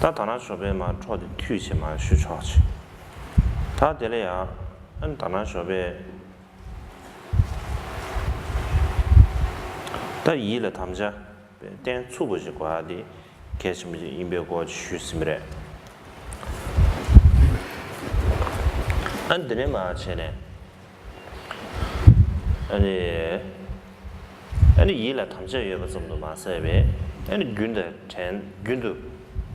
다 다나 쇼베만 초디 튀시만 쉬초치 다 되려야 안 다나 쇼베 다 이를 담자 된 추부지 과디 계시미지 인별고 쉬스미래 안 되네 마체네 아니 이를 담자 여가 좀도 마세베 아니 균도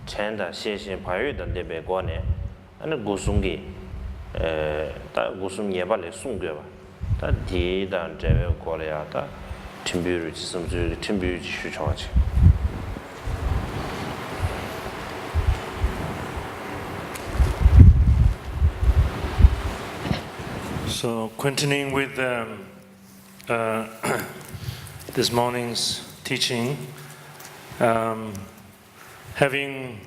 첸다 시신 바유던 데베 고네 아니 고숨기 다 고숨 예발에 숨겨봐 다 디단 제베 고려야다 팀뷰를 지섬주 팀뷰 쉬초지 So continuing with this morning's teaching, having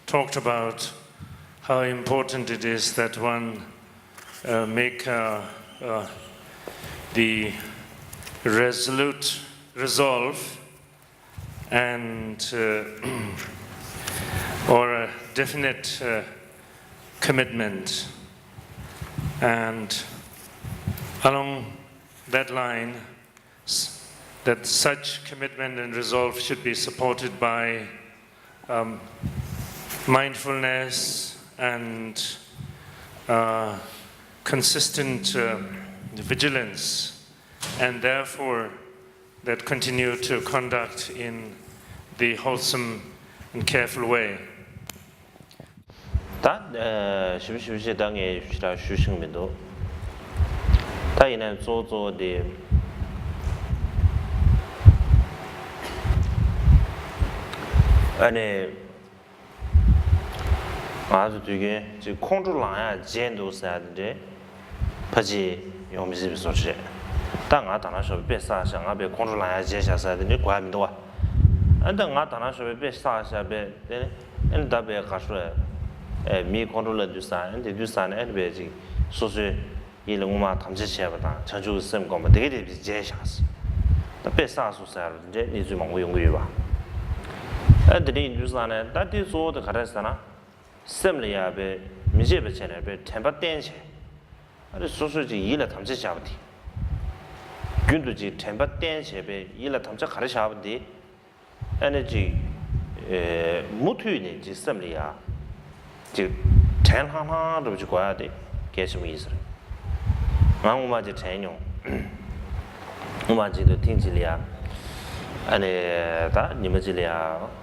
talked about how important it is that one make the resolute resolve and or a definite commitment, and along that line that such commitment and resolve should be supported by mindfulness and consistent vigilance, and therefore that continue to conduct in the wholesome and careful way. 다 심심시 당에 쉬라 쉬싱면도 다 이는 조조의 아니 아주 되게 지 콩주랑야 젠도 사는데 파지 용미지 소치 당아 다나서 베사상 아베 콩주랑야 제샤사는데 과미도 와 안당아 다나서 베사샤베 네 엔다베 가서 미 콩주를 두산 엔데 두산 엔베지 소소 이름마 탐지체바다 전주 쌤 거면 되게 되게 제샤스 다 베사소사를 이제 이주만 용용이봐 애들이 뉴스안에 다디 소도 가르스나 셈리야베 미제베 채널베 템바 댄체 아니 소소지 일에 탐지 잡디 균도지 템바 댄체베 일에 탐지 가르샤브디 에너지 무투이니 지 셈리야 지 텐하나도 지 거야데 계시미 있어 망우마지 텐용 우마지도 팅질이야 아니 다 니마질이야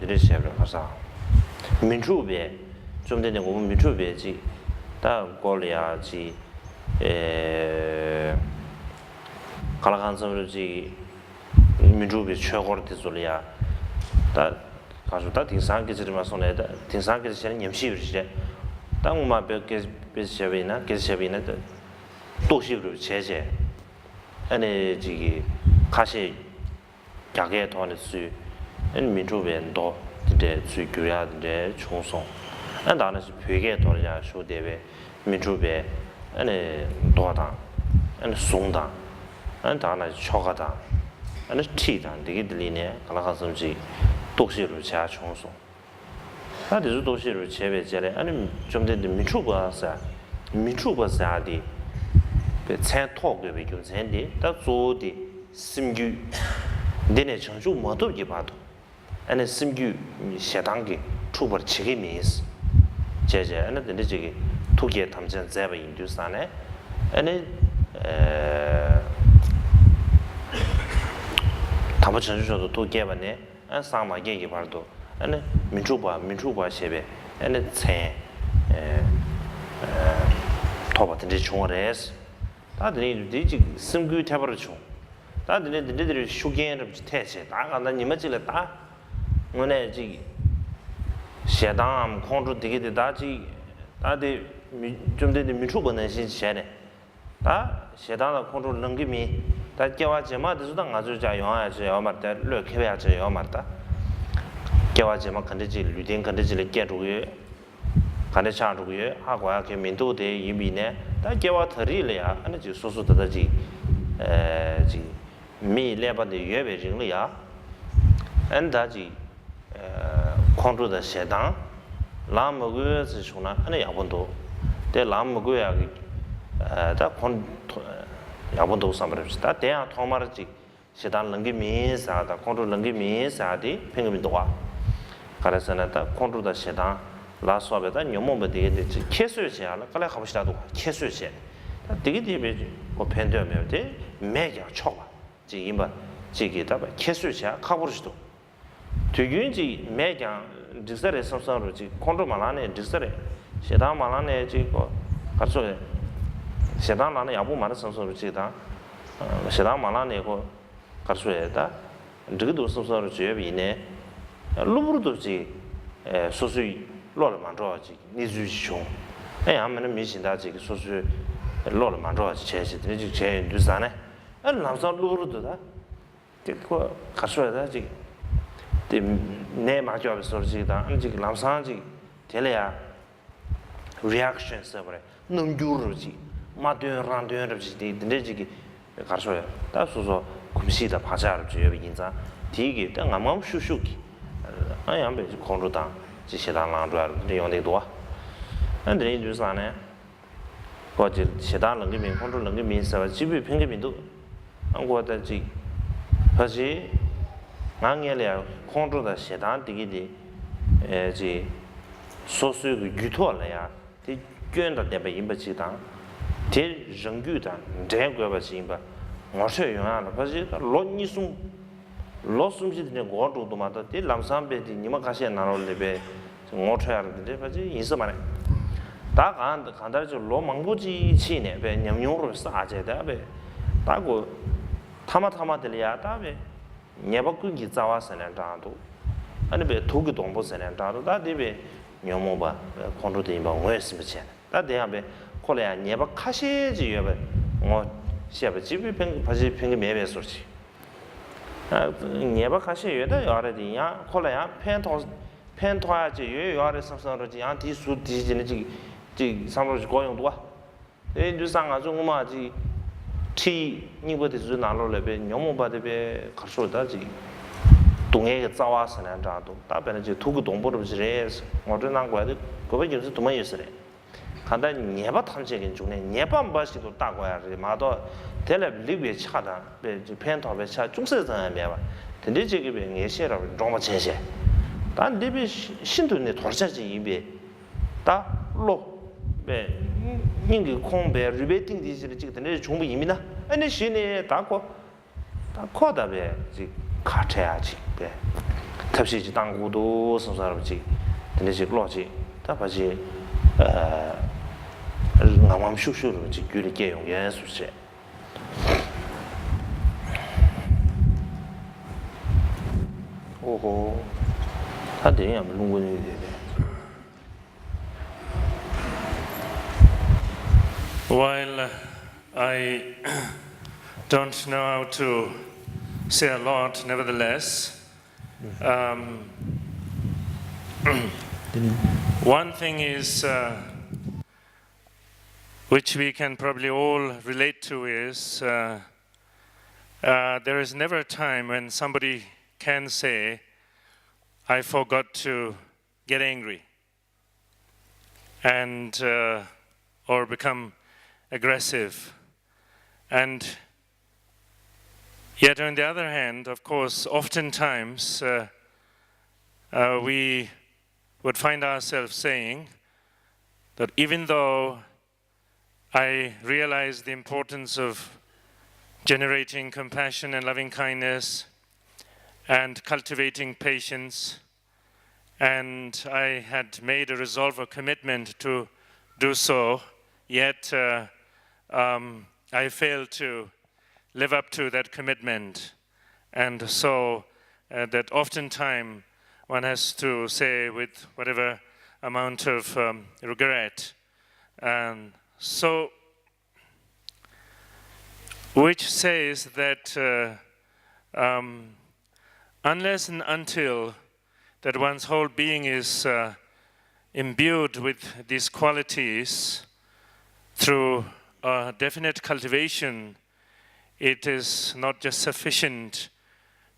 드레시아를 가서 민주배 좀 되는 거 민주배지 다 고려야지 갈아간서지 민주배 최고로 되소리야 다 가서 다 등산기지만 손에다 등산기지는 염시르지 당마 벽에 베시아비나 게시아비나 도시로 제제 아니 지기 가시 야게 돈의 수 민주변도 이제 수교야인데 총송 안다는 회계 돈이야 쇼대베 민주배 아니 도당 아니 송당 안다는 초가당 아니 티당 되게 들리네 갈아가서지 도시로 자 총송 나도 도시로 제배제래 아니 좀 되는 민주버사디 잘 토그베 교전데 다 조디 심규 내내 전주 모두 이바도 아니 심규 샤당게 투버 책임이스 제제 아니 근데 저기 토기에 담전 제바 인두산에 아니 담아 전주도 토기에만에 안 상마게 이바도 아니 민주바 셰베 아니 체 토바든지 총어레스 다들이 되지 심규 태버죠 다들이 쇼겐을 태체 다가나 니마질에 다 오늘 지 샤담 콘트 되게 다지 다들 좀 되게 민주번은 신시네 다 샤담의 콘트 능기미 다 개와제마도 아주 자 영화에서 영화마다 르케베야서 영화마다 개와제마 컨디지 류딩 컨디지를 깨주고 간에 차주고 하고야 그 민도대 이미네 다 개와 터리래야 아니 지 소소다지 지 미 레바데 예베 징리야 엔다지 콘트로다 세당 라모고스 쇼나 아니 야본도 대 라모고야기 다콘 야본도 삼버스다 대야 토마르지 세당 랑기 미사다 콘트로 랑기 미사디 팽금도와 가라서나다 콘트로다 세당 라스와베다 녀모베데 캐스여지야라 깔라 가보시다도 캐스여지 되게 되게 뭐 팬데메데 매겨 쳐봐 지금바 지기다 캐스여지야 가보시도 되게지 매겨 디스레 섬섬으로 지 콘트로만하네 디스레 세당만하네 지고 가서 세당만하네 야부 많은 섬섬으로 지다 세당만하네 고 가서에다 저기도 섬섬으로 지여비네 루브르도 지 소수이落了蛮多的，你就穷，哎呀，我们没现在这个说是落了蛮多的钱是，你就钱就是啥呢？那上路路的他，这个还说的这个，对，那嘛叫说这个，这个上这个，这里啊 ，reaction 是不嘞？能丢入去，嘛丢让丢入去的，那这个还说的，他说空气的爬下来就要影响，第一个，但俺们修的，俺也没控制当。这些当狼主要利用的多，那这就是啥呢？或者些当人的民控制人的民是吧？基本平均民度，我的这，而且俺也了控制的些当这个的，这所属的预托了呀，这捐到那边一百几当，这人口的这个吧是吧？我说用啊，而且老你送。老送去的我住的嘛，的这南山边的你们看些哪路那边，我出来了的，反正意思嘛嘞。大看到就老蒙古机器呢，呗，牛肉啥子的呗，大个他妈的呀，大呗，你把公鸡早啊生两张都，那边土个东部生两张都，大这边牛毛吧，广州的吧，我也是不钱，大这样呗，后来你把卡些就要呗，我写不基本平个面别说起。你把看些有的要的的呀，后来呀偏拖呀，就要的上的这样低速低进的这上面就高用多，就上啊中嘛这提你不得是拿了那边牛毛把这边可说的这东野个早啊是两张都，大半的就土个东部的不是这是，我这难怪的，各位就是多么意思嘞。看到你把他们这个中呢，你把把些都打过来的，马到。这来里边恰当，别就偏讨别恰，总是这样面吧。但你这个边也写了，装不清些。但里边新屯的拖下去一边，打落别，你个空白里边定的是这个，那全部移民呢？哎，那些呢打过的呗，这卡车啊去别，特别是当古都什么去，那些老去，他把些俺们修的这举例借用元素些。哦，他这样弄过的。While I don't know how to say a lot, nevertheless, one thing is which we can probably all relate to is there is never a time when somebody can say, I forgot to get angry and or become aggressive. And yet on the other hand, of course, oftentimes we would find ourselves saying that even though I realize the importance of generating compassion and loving kindness and cultivating patience, and I had made a resolve or commitment to do so, yet I failed to live up to that commitment. And so that oftentimes one has to say with whatever amount of regret. And so, which says that unless and until that one's whole being is imbued with these qualities through a definite cultivation, it is not just sufficient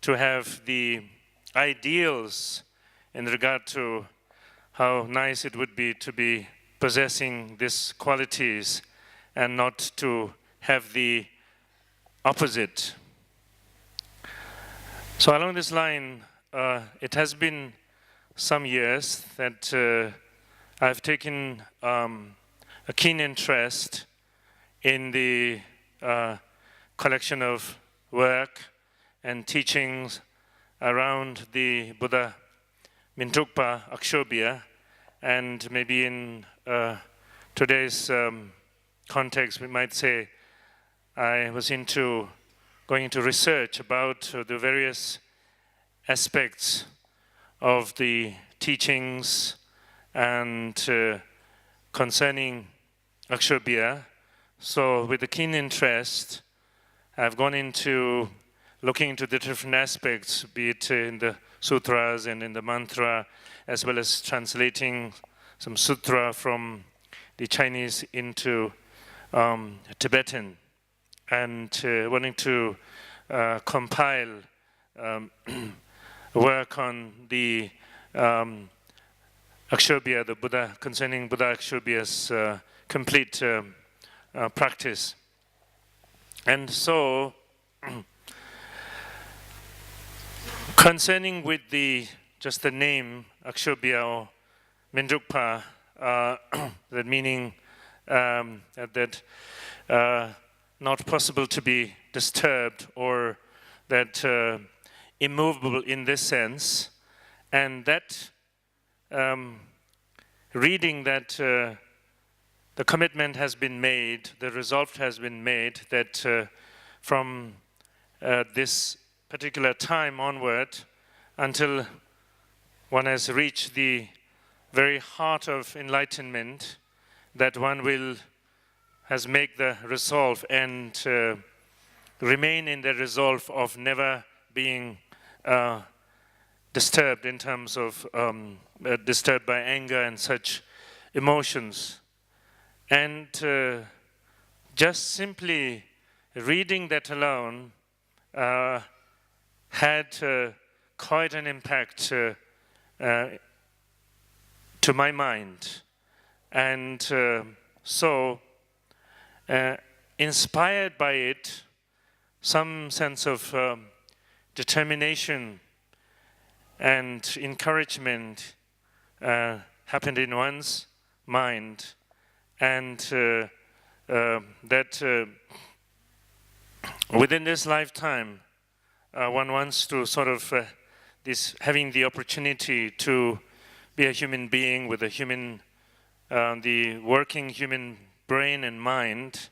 to have the ideals in regard to how nice it would be to be possessing these qualities and not to have the opposite. So along this line, it has been some years that I've taken a keen interest in the collection of work and teachings around the Buddha Mintukpa Akshobhya, and maybe in today's context we might say I was going into research about the various aspects of the teachings and concerning Akshobhya. So with a keen interest, I've gone into looking into the different aspects, be it in the sutras and in the mantra, as well as translating some sutra from the Chinese into Tibetan, and wanting to compile work on the Akshobhya, the Buddha, concerning Buddha Akshobhya's complete practice. And so, concerning with just the name Akshobhya or Mintukpa, that meaning that not possible to be disturbed, or that immovable in this sense, and that reading that the commitment has been made, the resolve has been made that from this particular time onward until one has reached the very heart of enlightenment, that one has made the resolve and remain in the resolve of never being disturbed in terms of disturbed by anger and such emotions. And just simply reading that alone had quite an impact to my mind. And so, inspired by it, some sense of determination and encouragement happened in one's mind, and that within this lifetime, one wants to sort of having the opportunity to be a human being with a the working human brain and mind,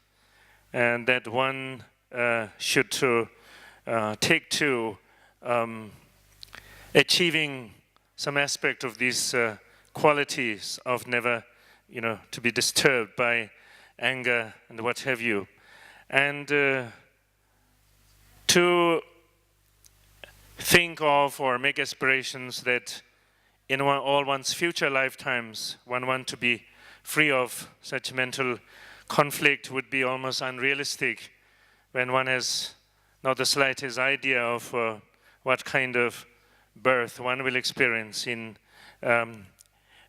and that one should take to achieving some aspect of these qualities of never, to be disturbed by anger and what have you, and to think of or make aspirations that in all one's future lifetimes one wants to be free of such mental conflict would be almost unrealistic when one has not the slightest idea of what kind of birth one will experience in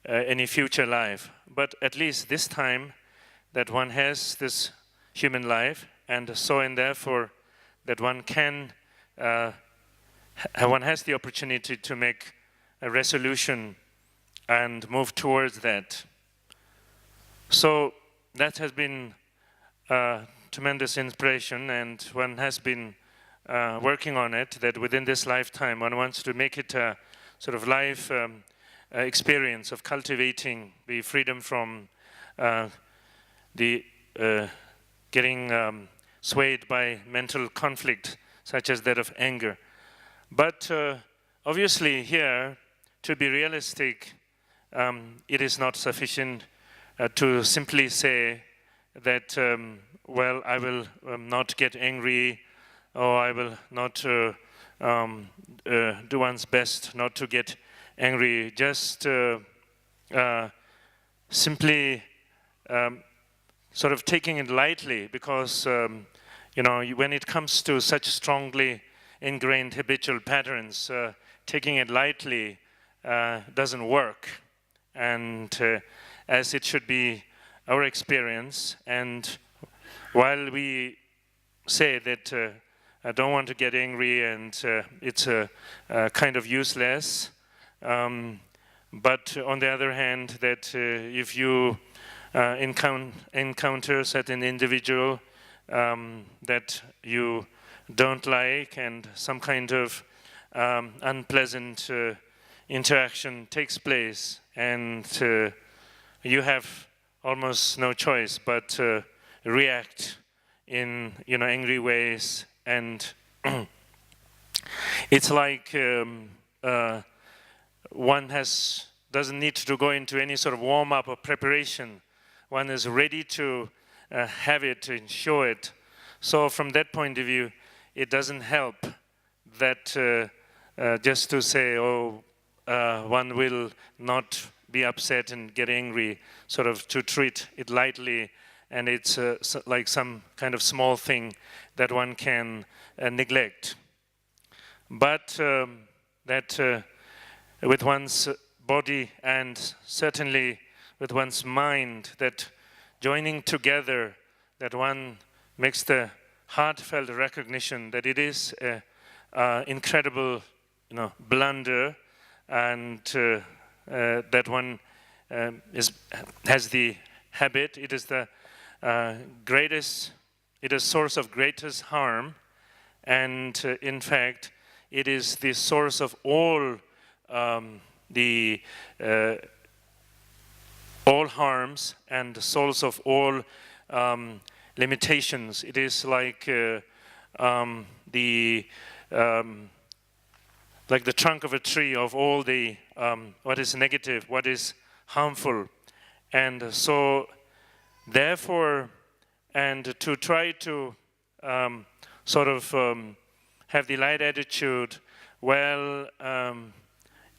any future life. But at least this time that one has this human life, and so and therefore that one can, one has the opportunity to make a resolution and move towards that. So that has been tremendous inspiration, and one has been working on it, that within this lifetime one wants to make it a sort of life experience of cultivating the freedom from the getting swayed by mental conflict such as that of anger. But obviously here, to be realistic, it is not sufficient to simply say that, well, I will not get angry, or I will not do one's best not to get angry. Just simply sort of taking it lightly, because when it comes to such strongly ingrained habitual patterns, taking it lightly doesn't work, and as it should be our experience. And while we say that I don't want to get angry and it's kind of useless, but on the other hand, that if you encounter certain individual that you don't like and some kind of unpleasant interaction takes place, and you have almost no choice but react in angry ways, and it's like one doesn't need to go into any sort of warm-up or preparation. One is ready to have it and show it. So from that point of view, it doesn't help that just to say, oh, one will not be upset and get angry, sort of to treat it lightly, and it's like some kind of small thing that one can neglect. But that with one's body and certainly with one's mind, that joining together, that one makes the heartfelt recognition that it is an incredible blunder, and that one has the habit, it is the source of greatest harm, and in fact it is the source of all all harms and the source of all limitations. It is like like the trunk of a tree of all the what is negative, what is harmful. And so therefore, and to try to sort of have the light attitude, well,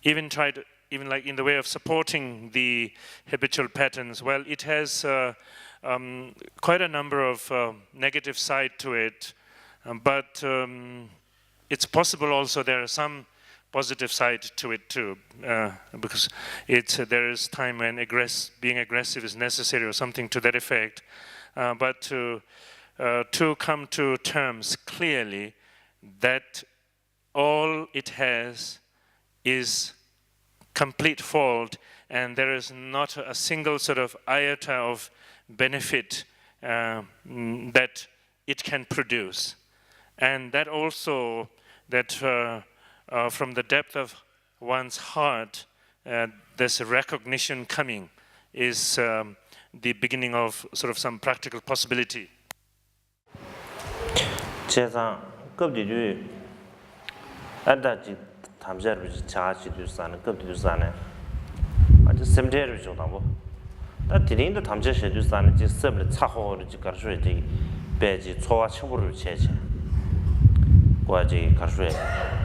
even like in the way of supporting the habitual patterns, well, it has quite a number of negative side to it, but it's possible also there are some positive side to it too, because there is time when being aggressive is necessary or something to that effect. But to come to terms clearly that all it has is complete fault, and there is not a single sort of iota of benefit that it can produce. And that also, that from the depth of one's heart, there's a recognition coming, is the beginning of sort of some practical possibility. 제상 급디주 안다지 탐자르지 자치도 사는 급디도 사네 아주 샘제르 정도고 다 디린도 탐자셔도 사는 지 섭을 차호를 지 가르셔지 배지 초와 청부를 제제 과지 가르셔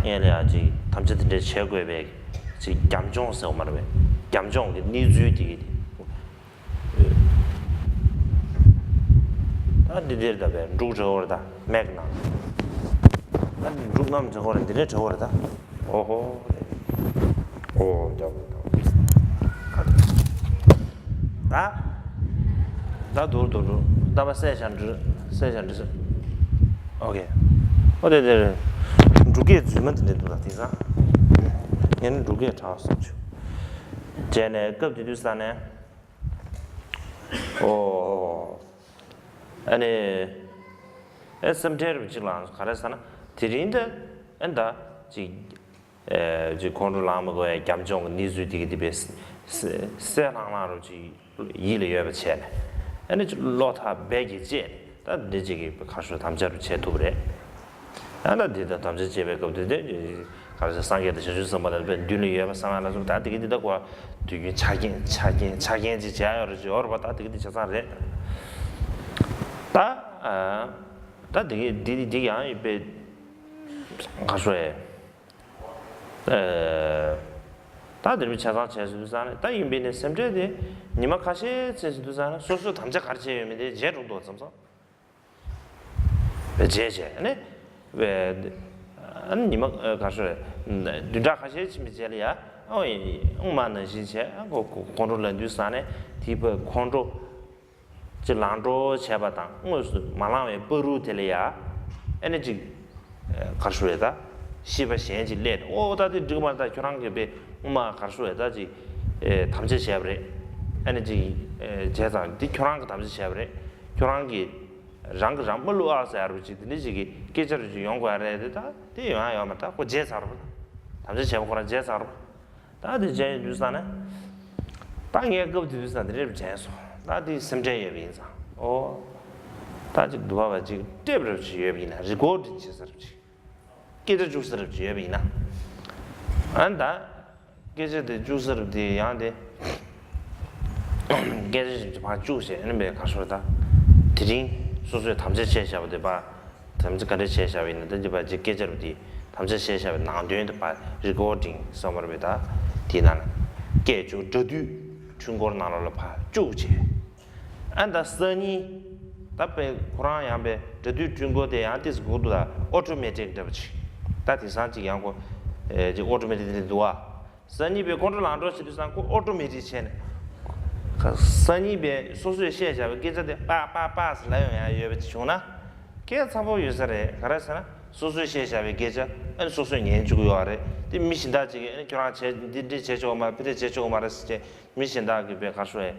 얘네아지 탐자들의 최고의 지 감정서 말해 감정의 니주디 디데르다 베 루저오르다 맥나 난 루남 저거는 디네 저거르다 오호 오 저거 다 도르도르 다바 세션즈 오케이 어데데 루게 주면 된다 티사 얘는 루게 차서 제네 급디도 사네 오 아니 SMT를 지랑 가르사나 드린데 엔다 지 컨트롤하고의 감정 니즈디게 디베스 세랑나로 지 일을 해버체네 아니 로타 베기제 다 디지게 가서 담자로 제도래 하나 디다 담자 제베 거든데 가서 상계도 저주서 뭐들 듄이 해봐 상하나서 다 되게 되다고 되게 자기인지 자여를 얼어봤다 되게 되잖아요 다 되게 아니 배 가서에 다들 차상 제수도잖아 다 임비는 샘제데 니마 가시 제수도잖아 소소 담자 가르치면 돼 제로도 점서 제제 네 왜 안 니마 가서 누다 가시 지미젤이야 어이 엄마는 신체 고 컨트롤 주사네 디버 컨트롤 지란도 제바당 무슨 말라에 버루텔이야 에너지 가서에다 시바 현지 렛 오다디 지금마다 교랑geb에 엄마 가서에다지 담제 시합에 에너지 제자 디 교랑 담제 시합에 교랑기 랑 물로 알아서 알아보지 니지기 계절을 연구하려 되다 대요야 맞다 고 제사로 담제 시합을 제사로 다들 제 주사네 땅에 겁도 주사들 제소 다들 심제에 비인사 다지 누가 봐지 때버지 예비나 리고드 지서지 계절 주스를 예비나 안다 계절의 주스를 양데 계절 좀 봐주세 내 가서다 드린 소소의 담제 제시하고 봐 담제까지 제시하고 있는데 이제 봐지 계절이 담제 제시하고 나한테도 봐 리코딩 서머베다 디난 계주 저두 중国나라로 봐 주제 안다 선이 답에 쿠란 양배 저두 중국의 안티스 고도다 오토매틱 되지 다티 산지 양고 지 오토매틱 도와 선이베 컨트롤 안 도시도 고 오토매틱 chen 선이베 소소의 시에자 계절에 빠빠빠스 라요야 예베 중나 계 참고 유서래 가라서나 소소의 시에자 계절 안 소소의 연주고 요아래 디 미신다지게 교랑 제 제조마 비데 제조마 말했을 때 미신다게 가서에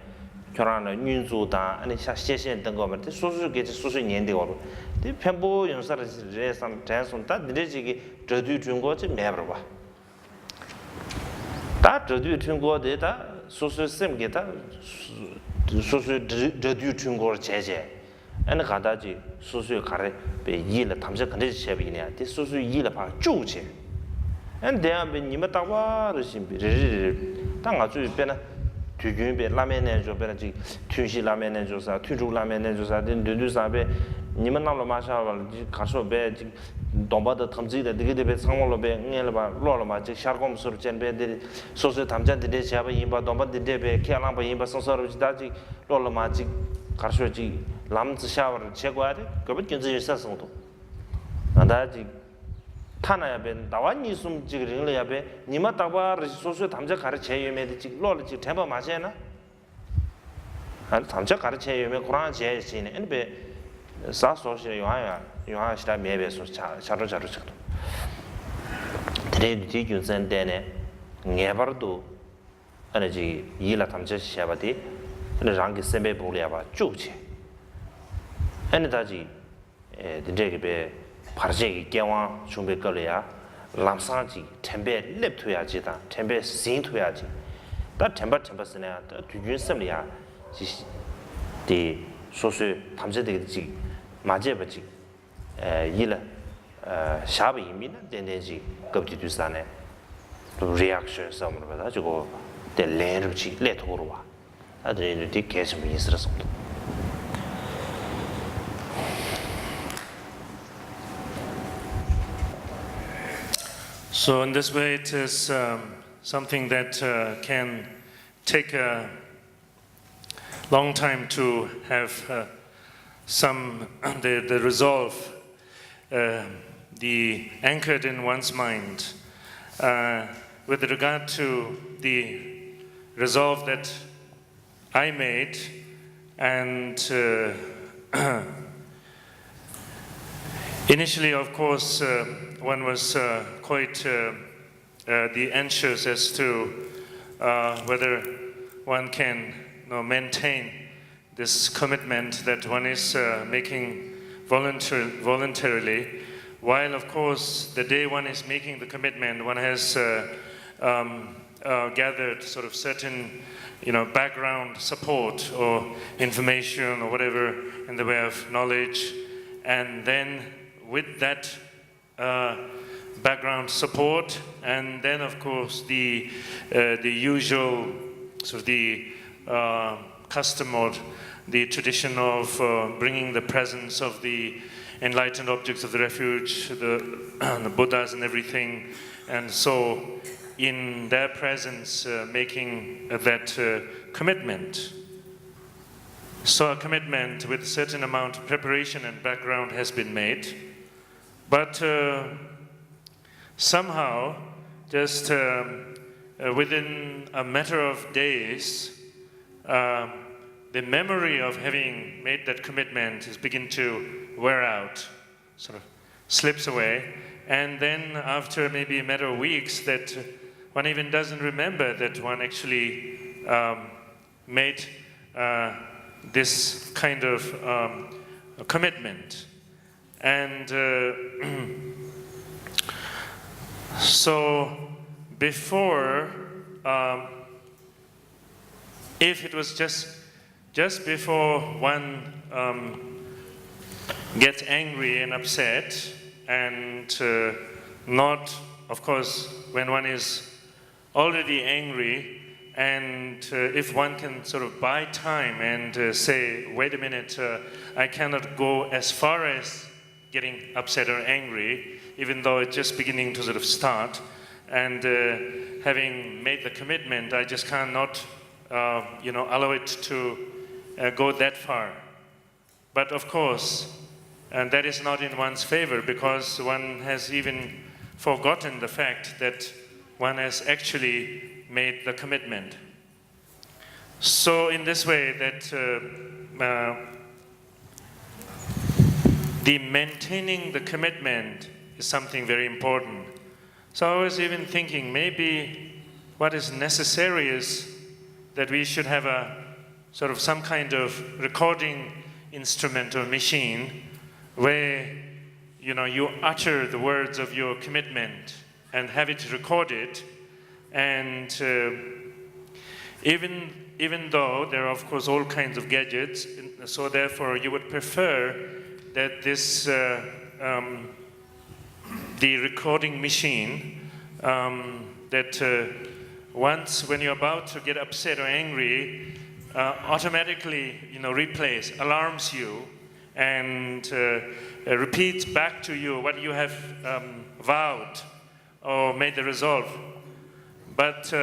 교랑의 윤주다 아니 시신 등 거면 소소 계절 소소 연대고 디 편보 연사를 제삼 대선다 니지게 저두 중국지 매버 봐 다 저두 중국에다 소소 셈게다 소소 저두 중국 제제 안 가다지 소소 가래 배 이를 담세 근데 제비냐 디 소소 이를 봐 주제 안 대한베 니마 따와르 심비 땅아 주이 배나 뒤균베 라면에 줘 배나지 튀시 라면에 줘서 튀주 라면에 줘서 된두사베 니마 나로 마샤발 가서 배 동바다 탐지다 되게 상월로 배 녜르바 로로마 지 샤르곰스르 젠베데 소소 담잔데 제바 임바 동바데 배 케랑바 임바 성서로 지다지 로로마 지 가서지 람즈 샤워를 제거하되 그것 견제 있었어도 나다지 타나야베 나와니 숨지그링려야베 니마 따바 소소 담자 가르쳐 예메지 로르지 템바 마세나 안 담자 가르쳐 예메 쿠란 제시네 엔베 사소시 요하야 시다 메베소 차로 쳤도 드레디 준센데네 녜버도 에너지 이라 담자 시아바디 랑기 셈베 볼이야바 쭉지 에너지 드레게베 파르제기 개왕 준비 걸려야 람상지 템베 랩토야지다 템베 신토야지 다 템버스네 다 뒤준섬이야 디 소수 담제되지 맞제버지 일라 샤브 이미나 된den지 겁지두산에 리액션 섬으로 받아 주고 데 레르지 레토로 와 아들이 디 계속 있으라서 So in this way, it is something that can take a long time to have the resolve, the anchored in one's mind. With regard to the resolve that I made, and initially, of course, one was quite anxious as to whether one can maintain this commitment that one is making voluntarily, while of course the day one is making the commitment, one has gathered sort of certain background support or information or whatever in the way of knowledge, and then with that background support, and then of course the usual sort of the custom or the tradition of bringing the presence of the enlightened objects of the refuge, the Buddhas and everything, and so in their presence making that commitment. So a commitment with a certain amount of preparation and background has been made, but somehow, just within a matter of days, the memory of having made that commitment is begin to wear out, sort of slips away. And then after maybe a matter of weeks, that one even doesn't remember that one actually made this kind of commitment. And so before, if it was just before one gets angry and upset, and not, of course, when one is already angry, and if one can sort of buy time and say, wait a minute, I cannot go as far as getting upset or angry, even though it's just beginning to sort of start, and having made the commitment, I just cannot, allow it to go that far. But of course, and that is not in one's favor, because one has even forgotten the fact that one has actually made the commitment. So in this way, that the maintaining the commitment is something very important. So I was even thinking, maybe what is necessary is that we should have a sort of some kind of recording instrument or machine where you utter the words of your commitment and have it recorded. And even though there are of course all kinds of gadgets, so therefore you would prefer that this the recording machine that once when you're about to get upset or angry, automatically replays, alarms you, and repeats back to you what you have vowed or made the resolve. But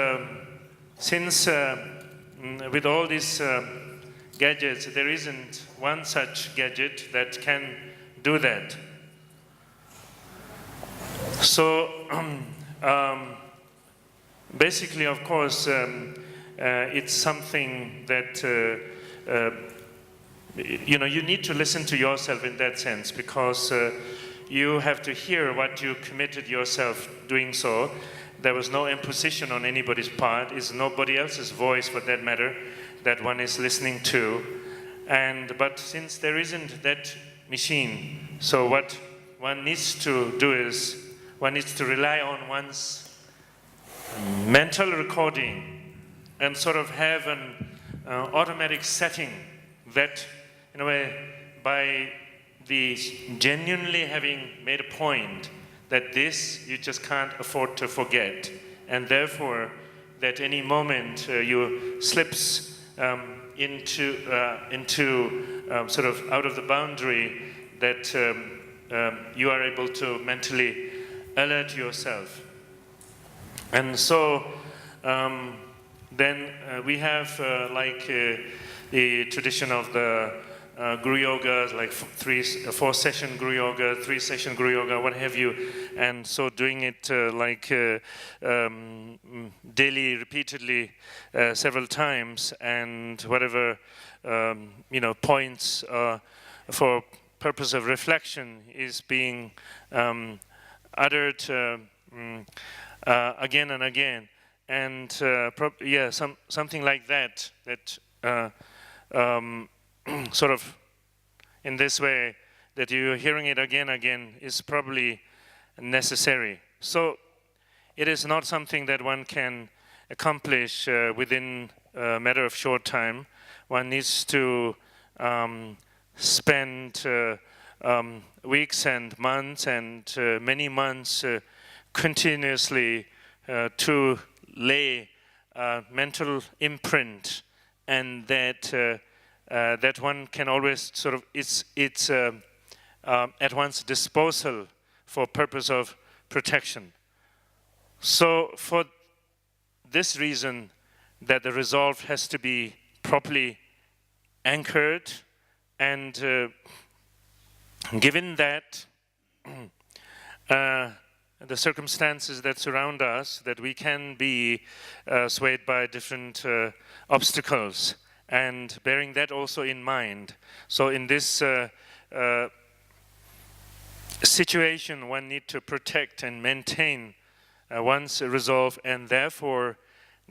since with all these gadgets, there isn't one such gadget that can do that. So basically, of course, it's something that you need to listen to yourself in that sense, because you have to hear what you committed yourself doing so. There was no imposition on anybody's part. It's nobody else's voice, for that matter, that one is listening to. But since there isn't that machine, so what one needs to do is one needs to rely on one's mental recording and sort of have an automatic setting that, in a way, by the genuinely having made a point that this you just can't afford to forget, and therefore that any moment you slips into sort of out of the boundary, that you are able to mentally alert yourself. And so then we have the tradition of the Guru Yoga, like 4-session Guru Yoga, 3-session Guru Yoga, what have you. And so doing it daily, repeatedly, several times, and whatever points for purpose of reflection is being uttered again and again, and something like that. Sort of in this way, that you're hearing it again and again, is probably necessary. So it is not something that one can accomplish within a matter of short time. One needs to spend weeks and months and many months continuously to lay a mental imprint, and that one can always sort of, it's at one's disposal for purpose of protection. So for this reason, that the resolve has to be properly anchored, and given that the circumstances that surround us, that we can be swayed by different obstacles, and bearing that also in mind. So in this situation, one needs to protect and maintain one's resolve, and therefore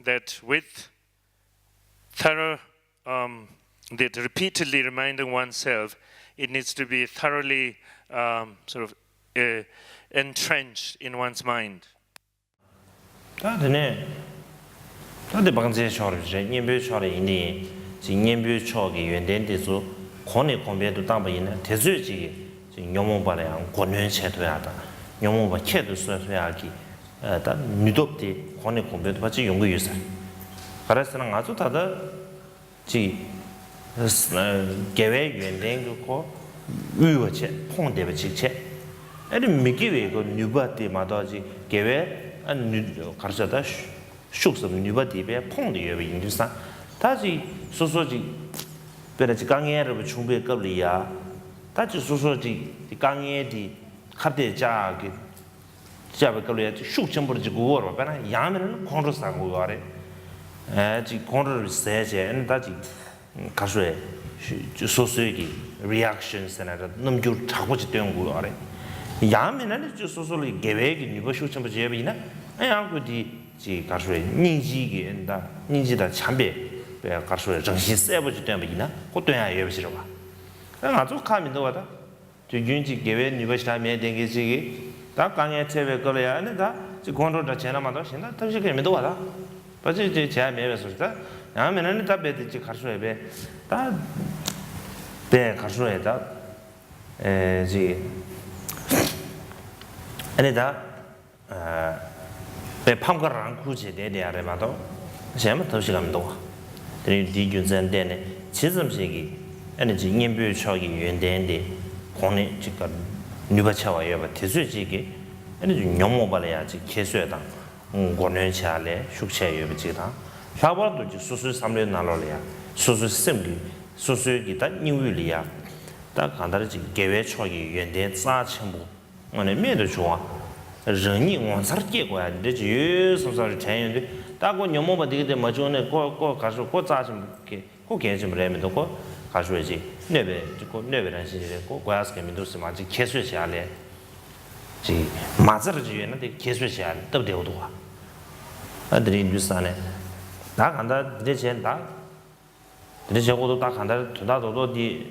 that with thorough, that repeatedly reminding oneself, it needs to be thoroughly sort of entrenched in one's mind. 다네 방제 쇼르제 님베 쇼르 이니 진님베 쇼기 연된데서 권의 공배도 담보이네 대수지 녀몽바래 권연 체도야다 녀몽바 체도 써야기 다 누덥디 권의 공배도 같이 연구 유사 그래서는 아주 다들 지 계획 연된 거 위워체 폰데베 직체 애들 미기웨 그 뉴바티 마다지 계획 안 가르쳐다 슉스 뉴바티베 폰데 여비 인도산 다시 소소지 베라지 강예를 준비해 겁리야 다시 소소지 강예디 카데 자기 자베 겁리야 슉 전부지 그거로 봐나 야면은 콘로스하고 와래 지 콘로를 세제 다지 가수에 소소기 리액션스나 넘줄 자고지 되는 거 알아 야면은 저 소소리 계획이 니버 슉 전부 제비나 아야고디 지 가수에 닌지게 엔다 닌지다 참배 배 가수에 정신 세버지 때문이나 그것도야 예비시로 봐 아주 감인도 와다 저 윤지 계획 니버시다 매den게 지기 다 강에 체베 걸어야 하는다 지 권로다 제나마도 신다 탑시게 매도 와다 맞지 제 제야 매베서다 야면은 다 배지 가수에 배 가수에다 지 아니다 배 팜가랑 구제 내려야래마도 제가 더 시간도 이 디준전데네 지점식이 에너지 인변 처기 연대인데 공내 지금 뉴바차와요 바 대수지기 에너지 용모발해야지 계수에다 권연차래 숙체요 지다 샤버도 수수 3년 나로래야 수수 셈기 수수기다 뉴윌이야 딱 간다지 계획 처기 연대 4천부 오늘 매도 좋아人往啥结果呀？你这就什么钱用的？大过牛毛把这个么就那过干说过咋什么给过干什么来没都过干说去那边就过那边人些的过过啥子没都是嘛就开水下来，这马子的就那得开水下来都不得多啊。那这里就是啥呢？大看到这钱大，这钱我都大看到大多的，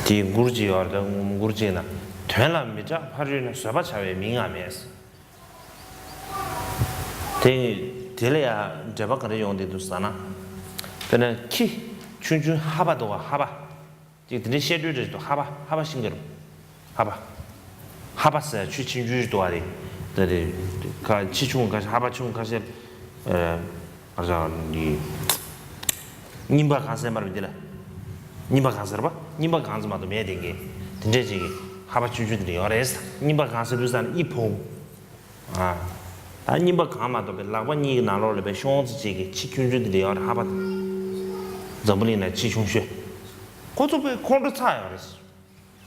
的估计啊的我们估计呢。 퇴람미자 하루는 서바차에 민감해서 대래야 제가 그래 용데도 싸나 그는 키 춘춘 하바도 하바 이들이 셰드도 하바 싱거로 하바스 취친주도 아리 근데 가 치충 가서 하바충 가서 맞아 니 님바 가서 말이들 님바 가서 봐 님바 가서 말도 매야 되게 진짜지 하바 주주들이 어레스 님바 가서도산 이포 아 님바 가마도 라바니 나로를 배 쇼즈지게 치춘주들이 어 하바 저번에 치춘슈 고조배 콘도 차요 그랬어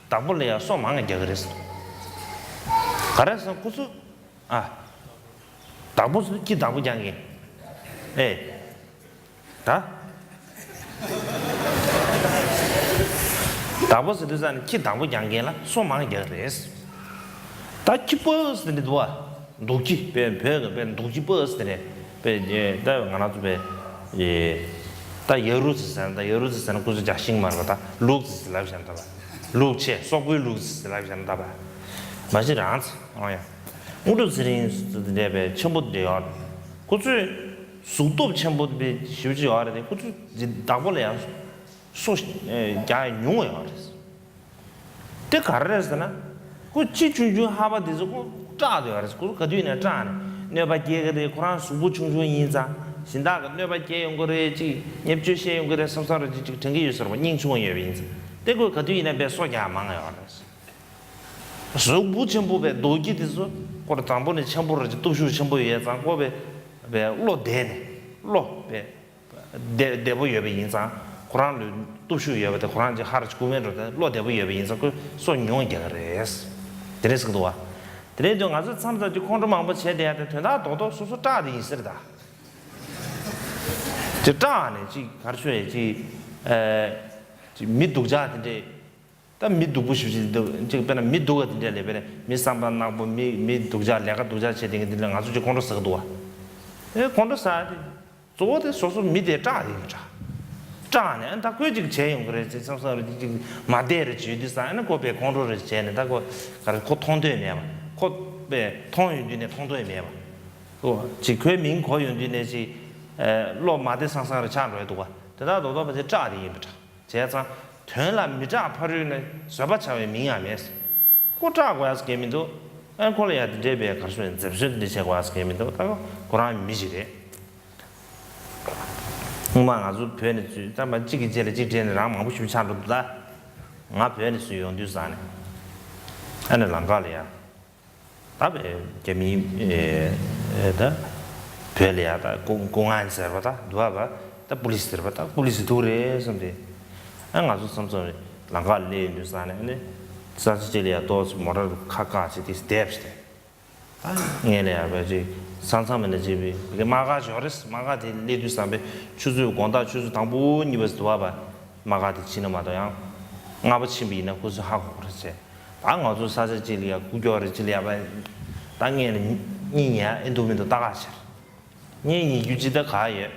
답을래야 소망에 그랬어 그래서 고수 아 답을 기 답장이 다 다버스 되잖아 키 담고 양게라 소망이 되레스 다 키버스데 도와 도키 배가 도키 버스데 배예 다 하나도 배예다 여루스산 고즈 자식 말다 룩스 라비산다 룩체 소고이 룩스 라비산다 봐 맞지랑 아야 우리 스린스데 배 전부 돼요 고즈 수도 전부 배 쉬지 알아야 고즈 다볼래야 소 야 용어야 그랬어. 때 가르랬으나 그 지준주 하바 돼서 그 짜도 그랬어. 그 뒤에 짜네. 내가 걔가 코란 수부 중주 인자 신다가 내가 걔 용거래지 nhập 주시 용거래 sam사로 지 정기 유서로 닝중의 인자. 때그 뒤에 배 소야 망아요 그랬어. 수부 전부배 노기 돼서 그 담보는 전부를 도슈 전부에 장고배 배 로데네 로배 대보 여배 인자 쿠란을 도슈여베 쿠란지 하르치 구면으로 로데부 여베 인서 그 소뇽이 게레스 데레스도 와 드레 좀 가서 참자 지 콘도 망보 쳇대야 돼 된다 도도 소소 짜디 있으다 저 짜네 지 가르쳐야 지 미독자인데 다 미독부 싶지도 지금 배는 미독가 된데 레벨에 미상반 나고 미독자 내가 독자 쳇딩 되는 아주 지 콘도 쓰고도 에 콘도 사디 저도 소소 미대 짜디 짜 짜네 다 그지 제용 그래 상서 지금 마대를 주디 사는 거배 콘도를 제는 다고 가르 고 통도에면 곧배 통윤진의 통도에면 그 지금 민고윤진의 로 마대 상상을 잘해도 봐 대다도도 버지 짜디 임자 제가 전라 미자 파르는 서바차의 민야면서 고자고야스 게임도 안 콜이야 데베 가르치는 접수들 제고야스 게임도 다고 고란 미지래 엄마 아주 변해 주 담아 지기 제를 지전에 라마 못 싶지 않도다 나 변해 수용 뒤산에 안에 랑가리야 답에 개미 에다 별이야다 공안 서버다 누아봐 다 police 들어봤다 police 도래 something 안 아주 something 랑가리 뒤산에 네 사실이야 또 뭐를 카카치 디 steps 아 얘네야 뭐지 상상면의 집이 이게 마가죠레스 마가디 리두삼베 추주 권다 추주 당부 니버스 도와봐 마가디 지나마도야 나버침비나 고스 하고 그렇지 방어주 사제질이야 구교를 질이야봐 당연히 니냐 인도면도 다가셔 니 유지다 가예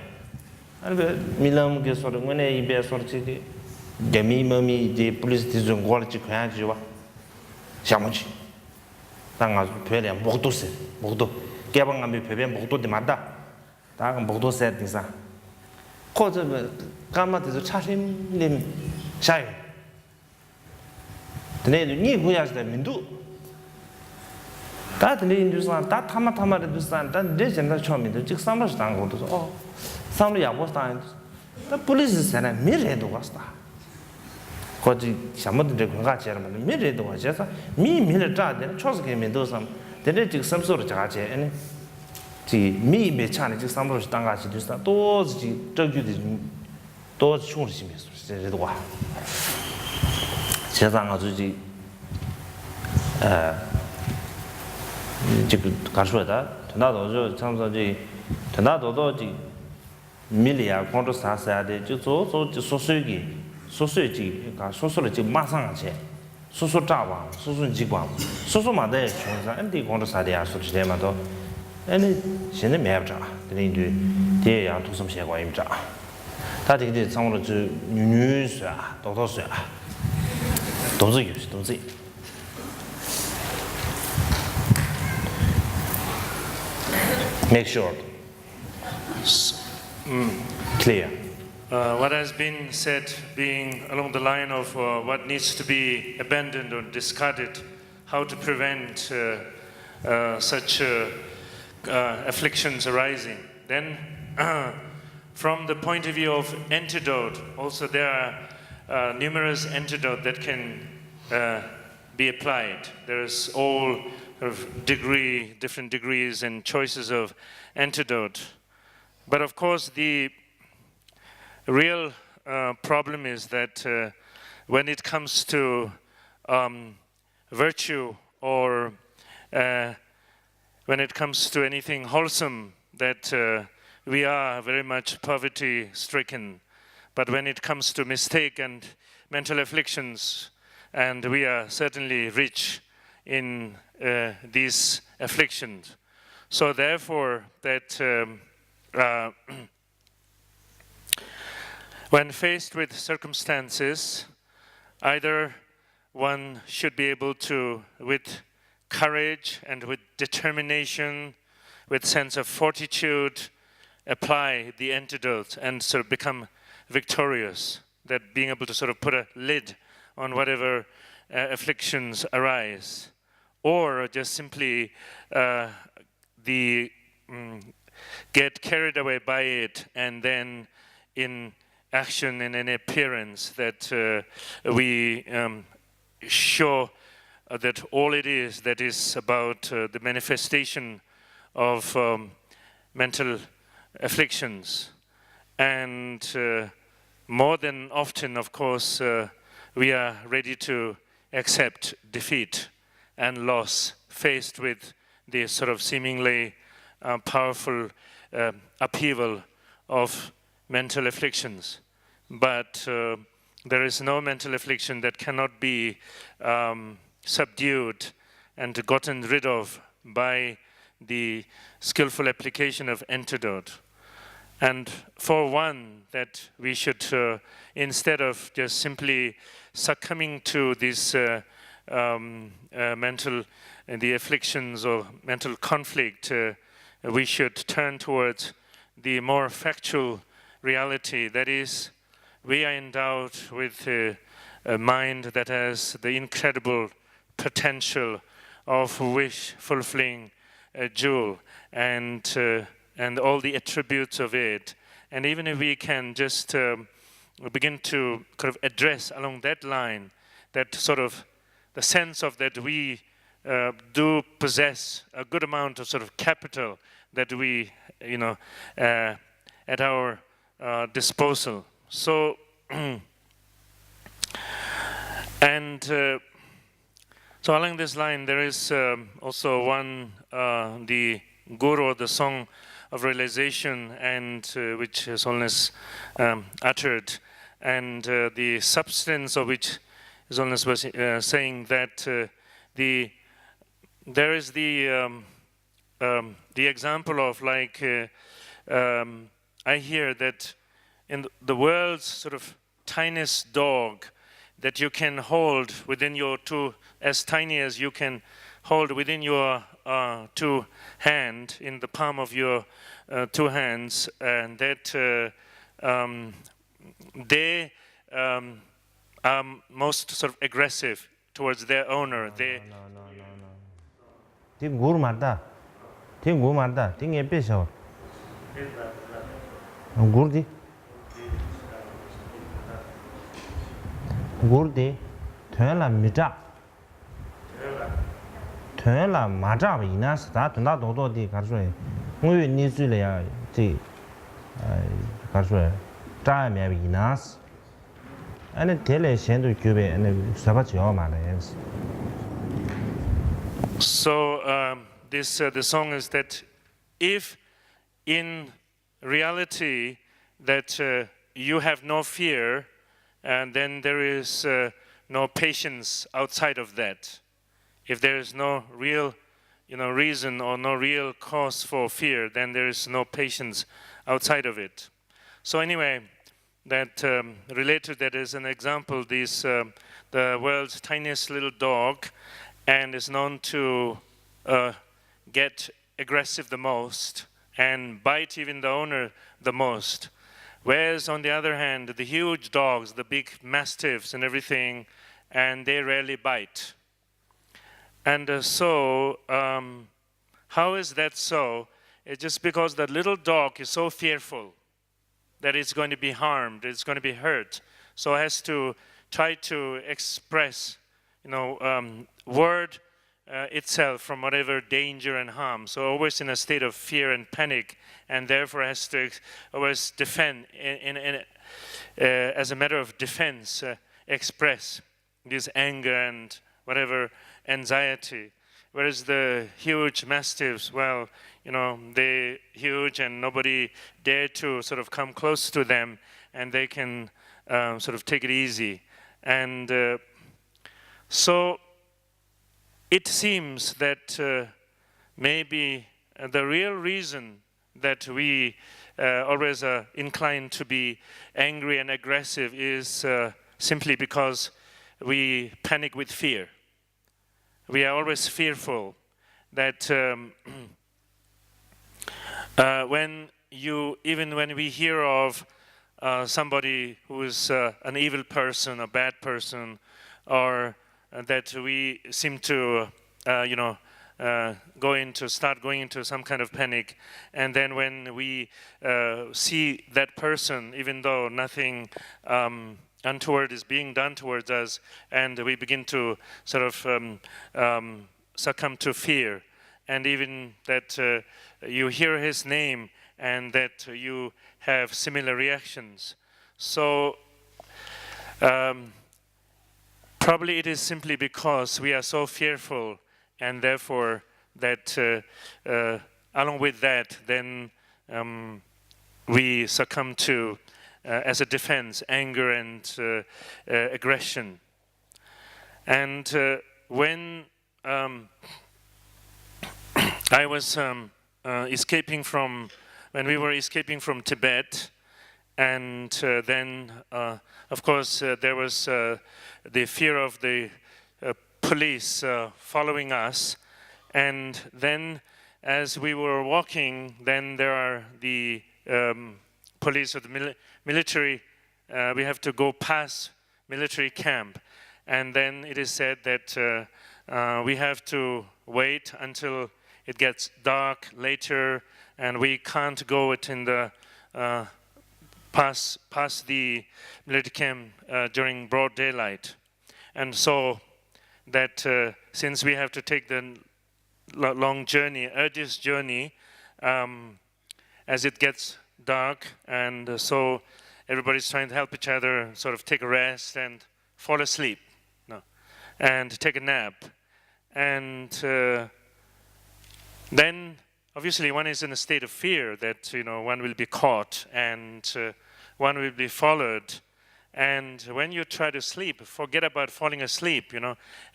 아니 밀람게 소리 뭐네 입에 소리지 개미머미 이제 police 좀 걸지 그냥 지와 샤문지 당아주 별이야 목도세 목도 개방감이 배배 목도데 맞다. 다가 목도 세팅사. 코저 까마데서 차림님 샤이. 드네도 니 구야스데 민두. 다 드네 인두산 다 타마타마데 두산 다 레전다 처음인데 즉 삼러스 당고도 삼러 야고스탄 다 police 세나 미레도 왔다. 거기 샤모데 건가지 여러분 미레도 와서 미미를 짜데 초스게 민도삼 근데 지금 삼소로 자제 아니 지 미매 차는 지금 삼소로 당가지 됐다 또 저기도 또 충분히 있어 와 세상 아주 지금 가르쳐다 나도 저 참서지 나도도 지 밀리아 콘도 사사데 저 소소기 가 소소를 지금 마상 하지 소소 짜와 소소 지광 소소마대 중상 안디 공도 사대야 소치대마도 아니 신의 매업자 근데 대양 도섬 세관임자 다들 이제 상으로 저 뉴스야 도도스야 동지 make sure clear. What has been said being along the line of what needs to be abandoned or discarded, how to prevent such afflictions arising. Then, from the point of view of antidote, also there are numerous antidotes that can be applied. There's all sort of different degrees and choices of antidote. But of course, the real problem is that when it comes to virtue or when it comes to anything wholesome, that we are very much poverty-stricken. But when it comes to mistake and mental afflictions, and we are certainly rich in these afflictions. So therefore, that when faced with circumstances, either one should be able to, with courage and with determination, with sense of fortitude, apply the antidote and sort of become victorious. That being able to sort of put a lid on whatever afflictions arise, or just simply get carried away by it, and then in action and in appearance that we show that all it is that is about the manifestation of mental afflictions. And more than often, of course, we are ready to accept defeat and loss, faced with the sort of seemingly powerful upheaval of mental afflictions. But there is no mental affliction that cannot be subdued and gotten rid of by the skillful application of antidote. And for one, that we should, instead of just simply succumbing to these mental, the afflictions or mental conflict, we should turn towards the more factual reality. That is, we are endowed with a mind that has the incredible potential of wish fulfilling a jewel and all the attributes of it. And even if we can just begin to kind of address along that line, that sort of the sense of that we do possess a good amount of sort of capital that we, at our disposal. So, so along this line, there is also one, the Guru, the Song of Realization, and which His Holiness uttered, and the substance of which His Holiness was saying that there is the example of like I hear that in the world's sort of tiniest dog that you can hold within your two, as tiny as you can hold within your two hand, in the palm of your two hands, and that they are most sort of aggressive towards their owner. Ti ngur marda. Ti ngur marda. Ti nge pesho. Ngur di. Ngur di. Tuan la mi zha. Tuan la ma zha ba ina si da tun da do do di ka shui. Ngui ni zui le ya ji ka shui. Zha ya mi ba ina si. Ane te le xian du gyu be ane sa ba jiao ma le yes. So the song is that if in reality that you have no fear, and then there is no patience outside of that. If there is no real, reason or no real cause for fear, then there is no patience outside of it. So anyway, that related to that is an example. The world's tiniest little dog, and is known to get aggressive the most and bite even the owner the most. Whereas on the other hand, the huge dogs, the big mastiffs and everything, and they rarely bite. And so, how is that so? It's just because that little dog is so fearful that it's going to be harmed, it's going to be hurt. So it has to try to express, word itself from whatever danger and harm. So always in a state of fear and panic, and therefore has to always defend, as a matter of defense, express this anger and whatever anxiety. Whereas the huge mastiffs, well, they're huge and nobody dare to sort of come close to them, and they can sort of take it easy. And so it seems that maybe the real reason that we always are inclined to be angry and aggressive is simply because we panic with fear. We are always fearful that when we hear of somebody who is an evil person, a bad person, or that we seem to, start going into some kind of panic, and then when we see that person, even though nothing untoward is being done towards us, and we begin to sort of succumb to fear, and even that you hear his name and that you have similar reactions. So probably it is simply because we are so fearful and therefore that along with that, then we succumb to, as a defense, anger and aggression. And when I was when we were escaping from Tibet, and then, of course, there was the fear of the police following us, and then as we were walking, then there are the police or the military, we have to go past military camp, and then it is said that we have to wait until it gets dark later, and we can't go it in the past the military camp during broad daylight. And so that since we have to take the long journey, arduous journey, as it gets dark, and so everybody's trying to help each other sort of take a rest and fall asleep, and take a nap. And then obviously one is in a state of fear that one will be caught and one will be followed. And when you try to sleep, forget about falling asleep.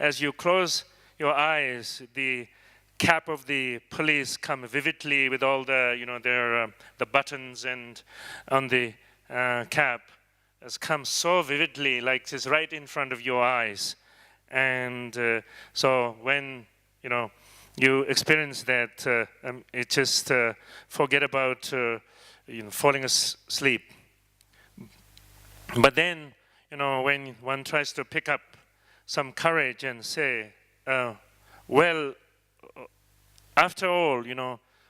As you close your eyes, the cap of the police come vividly with all the their the buttons and on the cap has come so vividly, like it's right in front of your eyes. And so when you experience that, it just forget about falling asleep. But then when one tries to pick up some courage and say, well, after all,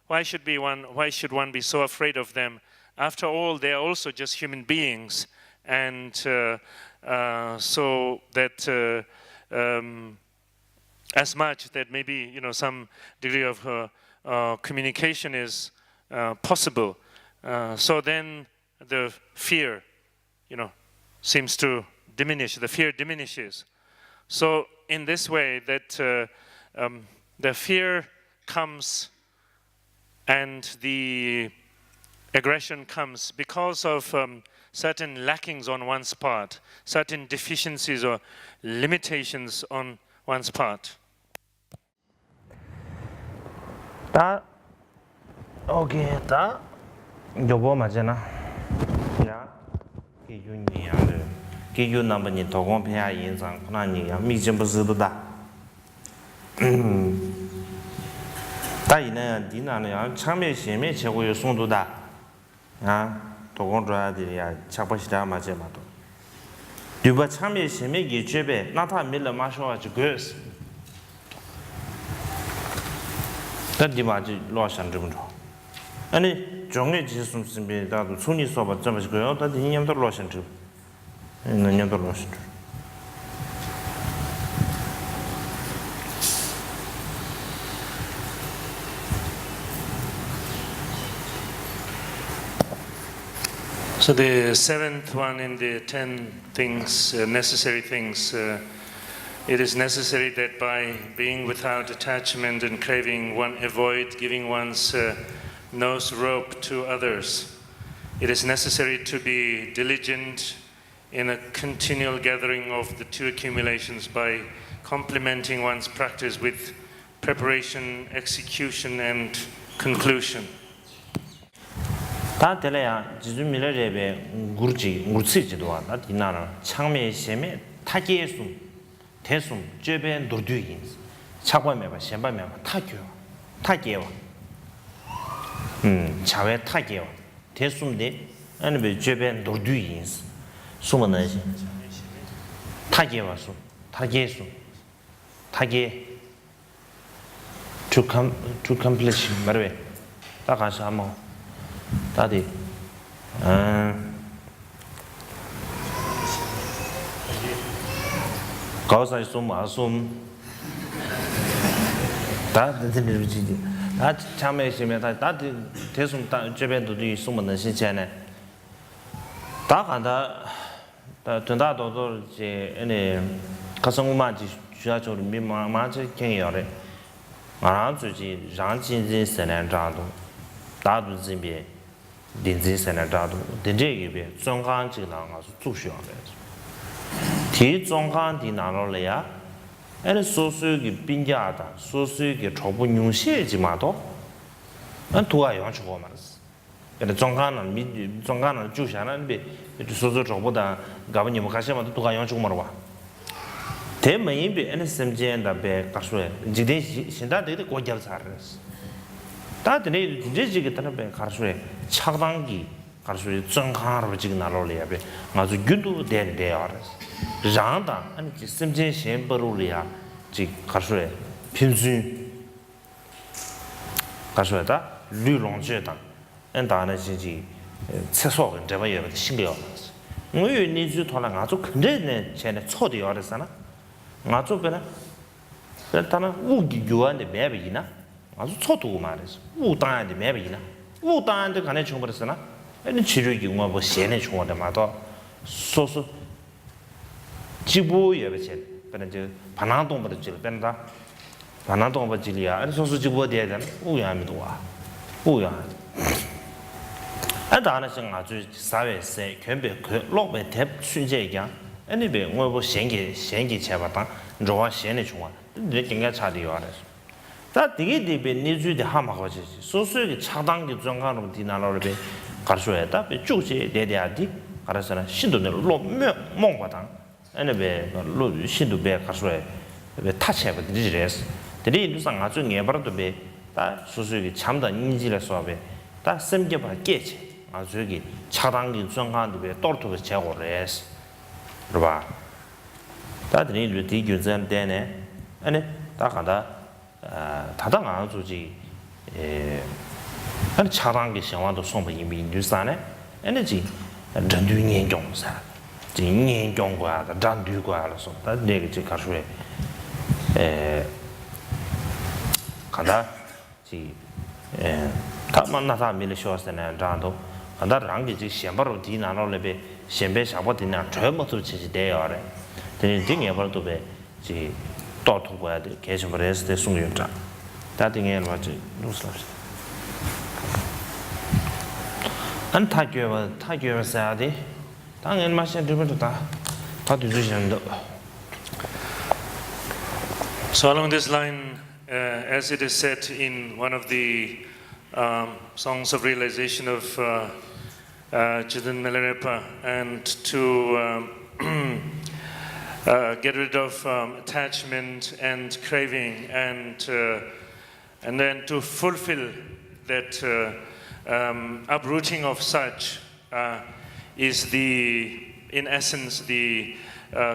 why should one be so afraid of them? After all, they are also just human beings, and so that as much that maybe some degree of communication is possible. So then the fear, seems to diminish. The fear diminishes. So in this way, that the fear comes and the aggression comes because of certain lackings on one's part, certain deficiencies or limitations on one's part. 다 오케이 다 요거 맞잖아. 야 기준이야들 기준 남번이 도공패야 인상 그나니야 미진不是的 다이는 디나는 참매 시에 최고의 송도다. 도공주아들이야 착버시다 맞제마도. 두바 참매 시에 기죄배 나타 밀러 마셔와 주거스. 단디 맞지 로션 좀 줘. 아니 종의 지수 심비다도 손이 써봐 좀 하시고요. 단디 인연도 로션 좀. 인연도 로션 좀. So the seventh one in the 10 things, necessary things, it is necessary that by being without attachment and craving, one avoid giving one's nose rope to others. It is necessary to be diligent in a continual gathering of the two accumulations by complementing one's practice with preparation, execution, and conclusion. 다 될래야 지주미래레베 굴치지도 와. 디나는 창매 시에 타기에숨 대숨 쩨베 노르dü인. 차과매바 셴바매바 타기와. 차외 타기와. 대숨데 아니베 쩨베 노르dü인. 숨은 시. 타기와 숨. 타기에숨. 타기 to accomplish 말왜. 다 가서 한번 다디 가사이 숨 아숨 다 들리지 다 참에 있으면 다 대숨 다这边都对숨는 신체네 다 간다 다 된다도 이제 아니 가성우마지 주야적으로 미마마지 경이요래 ngā rāng ji rāng jīn jīn sēnēn zhāng dōng, dā du jīn bē dīn jīn sēnēn zhāng dōng, dīn jē kī bē zhōng kāng jī nā ngā su zhū shuāng bē. Tī zhōng kāng dī nā rō lē yā, ān sō sū kī bīng jā dā, sō sū kī chō bū nyūng xie jī mā tō, ān tū gā yuāng chō gō mā rā sī. zhōng kāng nā zhū xiā nā bē, sō sū chō bū dā gā bā nī mō kā xie mā tō tū gā yuāng chō gō mā rā wā. Te mayin be ene semjen da be karsue jiden shinda de ko gyal sares ta de ne de ji ge ta be karsue chagdang gi karsue zhongkhang ro ji na lo le ya be nga zu gyundu de de ya res rang da ane ji semjen shen bo ro le ya ji karsue pinsun karsue da lu long je da en da ne ji ce so gen de ba ye de xin ge yo ngo yu ni ju to la nga zu ken de ne chen de cho de yo res na ngā tsō pēnā, tā nā wū kī yuwañ mē bē yinā, ngā tsō tsō tū mā rē sī, wū tāñyā mē bē yinā, wū tāñyā kāne chōng bē rē sī nā, āni chī rū kī ngā bō xēne chōng wā rē mā tō, sō sō, jī bō yé bē chē, pēnā jī pānāng tōng bē rē jī rē, pēnā tā, pānāng tōng bē jī rī yā, āni sō sō jī bō dē rē, wū yā mī tō wā, wū yā. āni tā nā sī ngā tsō sā wē sē, kēn bē kē, lō bē tēp chūn jē yā, āni bē ngō bō xēngi chē bā tāng, rōwa xēni chōngwa, dē kēngā chā dī yuwa rē sō. Tā dīgī dī bē nī zū dī hā mā kō chē chī, sō sū kī chā tāng kī zhōng kā rō dī nā rō rē bē kār sō yā tā bē chū chē dē dē yā dī, kā rā sā rā shīn dō nē lō mōng bā tāng, āni bē lō shīn dō bē kār sō yā bē tā chē bā dī jī rē sō. Dē rī dū sā ngā chū ngē bā rā dō bē tā sō sū kī chām tā nī jī rē sō bē tā sēm kē bā kē chē, ngā chū kī chā tāng kī zhōng kā dī bē tōr tō bē chē gō rē sō. rō bā. Tā tī nī rū tī gyū zhēn dē nē, āni tā kāntā tā tā ngā rū jī āni chā tāng kī xiāng wā tō sōng bā yīng bī yīng dū sā nē, āni jī rān dū nian jiong sā, jī nian jiong guā, rān dū guā rā sō, tā nē kī jī kā shū rē kāntā jī tā mā nā tā mī lī shuā sā nē rān tō, kāntā rāng kī jī xiāng bā rō tī nā rō lē bē xiāng bē xiāng bā tī nā chō mā tō chī jī dē yā rē. Tēnī tī ngē pār tō bē jī tō tō guā tī kēshī pār ēs tē sūng yō chā. Tā tī ngē rā jī lū sā rā. An tā gyō bā sā yā tī, tā ngē mā xiān tū bā tō tā tū tū xiān tō. So along this line, as it is said in one of the songs of realization of Chidan Milarepa, and to get rid of attachment and craving, and then to fulfill that uprooting of such is in essence the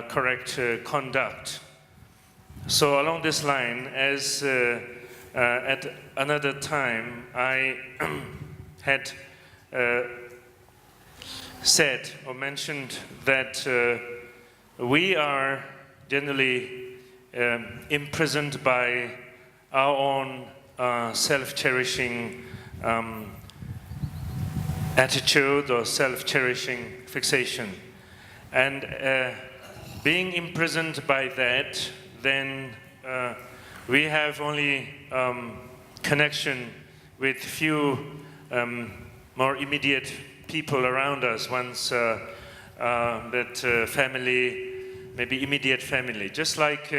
correct conduct. So along this line, as at another time I had said or mentioned that we are generally imprisoned by our own self-cherishing attitude or self-cherishing fixation. And being imprisoned by that, then we have only connection with few more immediate people around us, once that family, maybe immediate family. Just like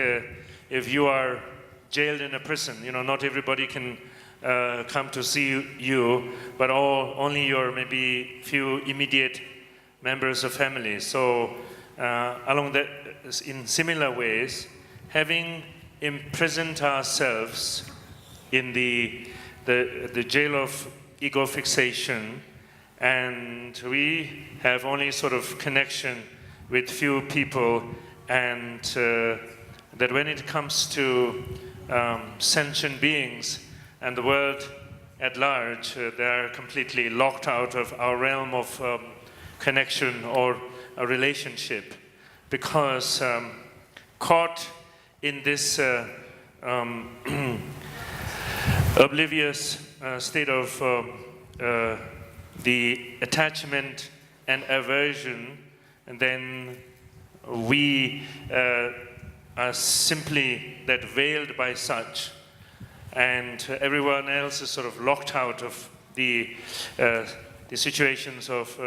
if you are jailed in a prison, not everybody can come to see you, but only your maybe few immediate members of family. So along that, in similar ways, having imprisoned ourselves in the jail of ego fixation, and we have only sort of connection with few people, and that when it comes to sentient beings and the world at large, they are completely locked out of our realm of connection or a relationship, because caught in this oblivious state of the attachment and aversion, and then we are simply that veiled by such, and everyone else is sort of locked out of the situations of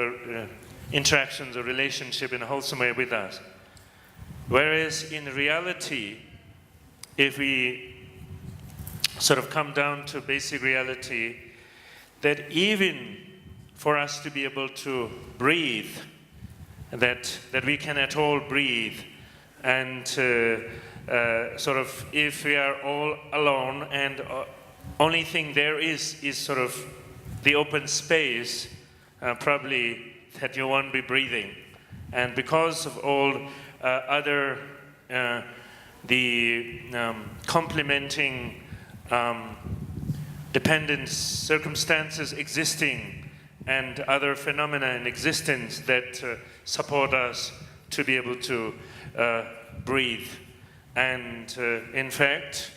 interactions or relationship in a wholesome way with us. Whereas in reality, if we sort of come down to basic reality, that even for us to be able to breathe, that we can at all breathe, and sort of if we are all alone and only thing there is sort of the open space, probably that you won't be breathing. And because of all other the complementing dependent circumstances existing and other phenomena in existence that support us to be able to breathe. And in fact,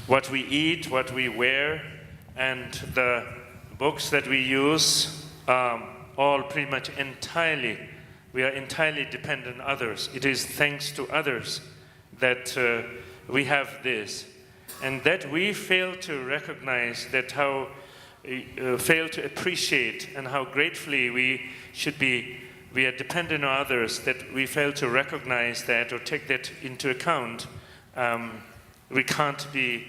what we eat, what we wear, and the books that we use, all pretty much entirely, we are entirely dependent on others. It is thanks to others that we have this. And that we fail to recognize, that how fail to appreciate, and how gratefully we are dependent on others, that we fail to recognize that or take that into account, we can't be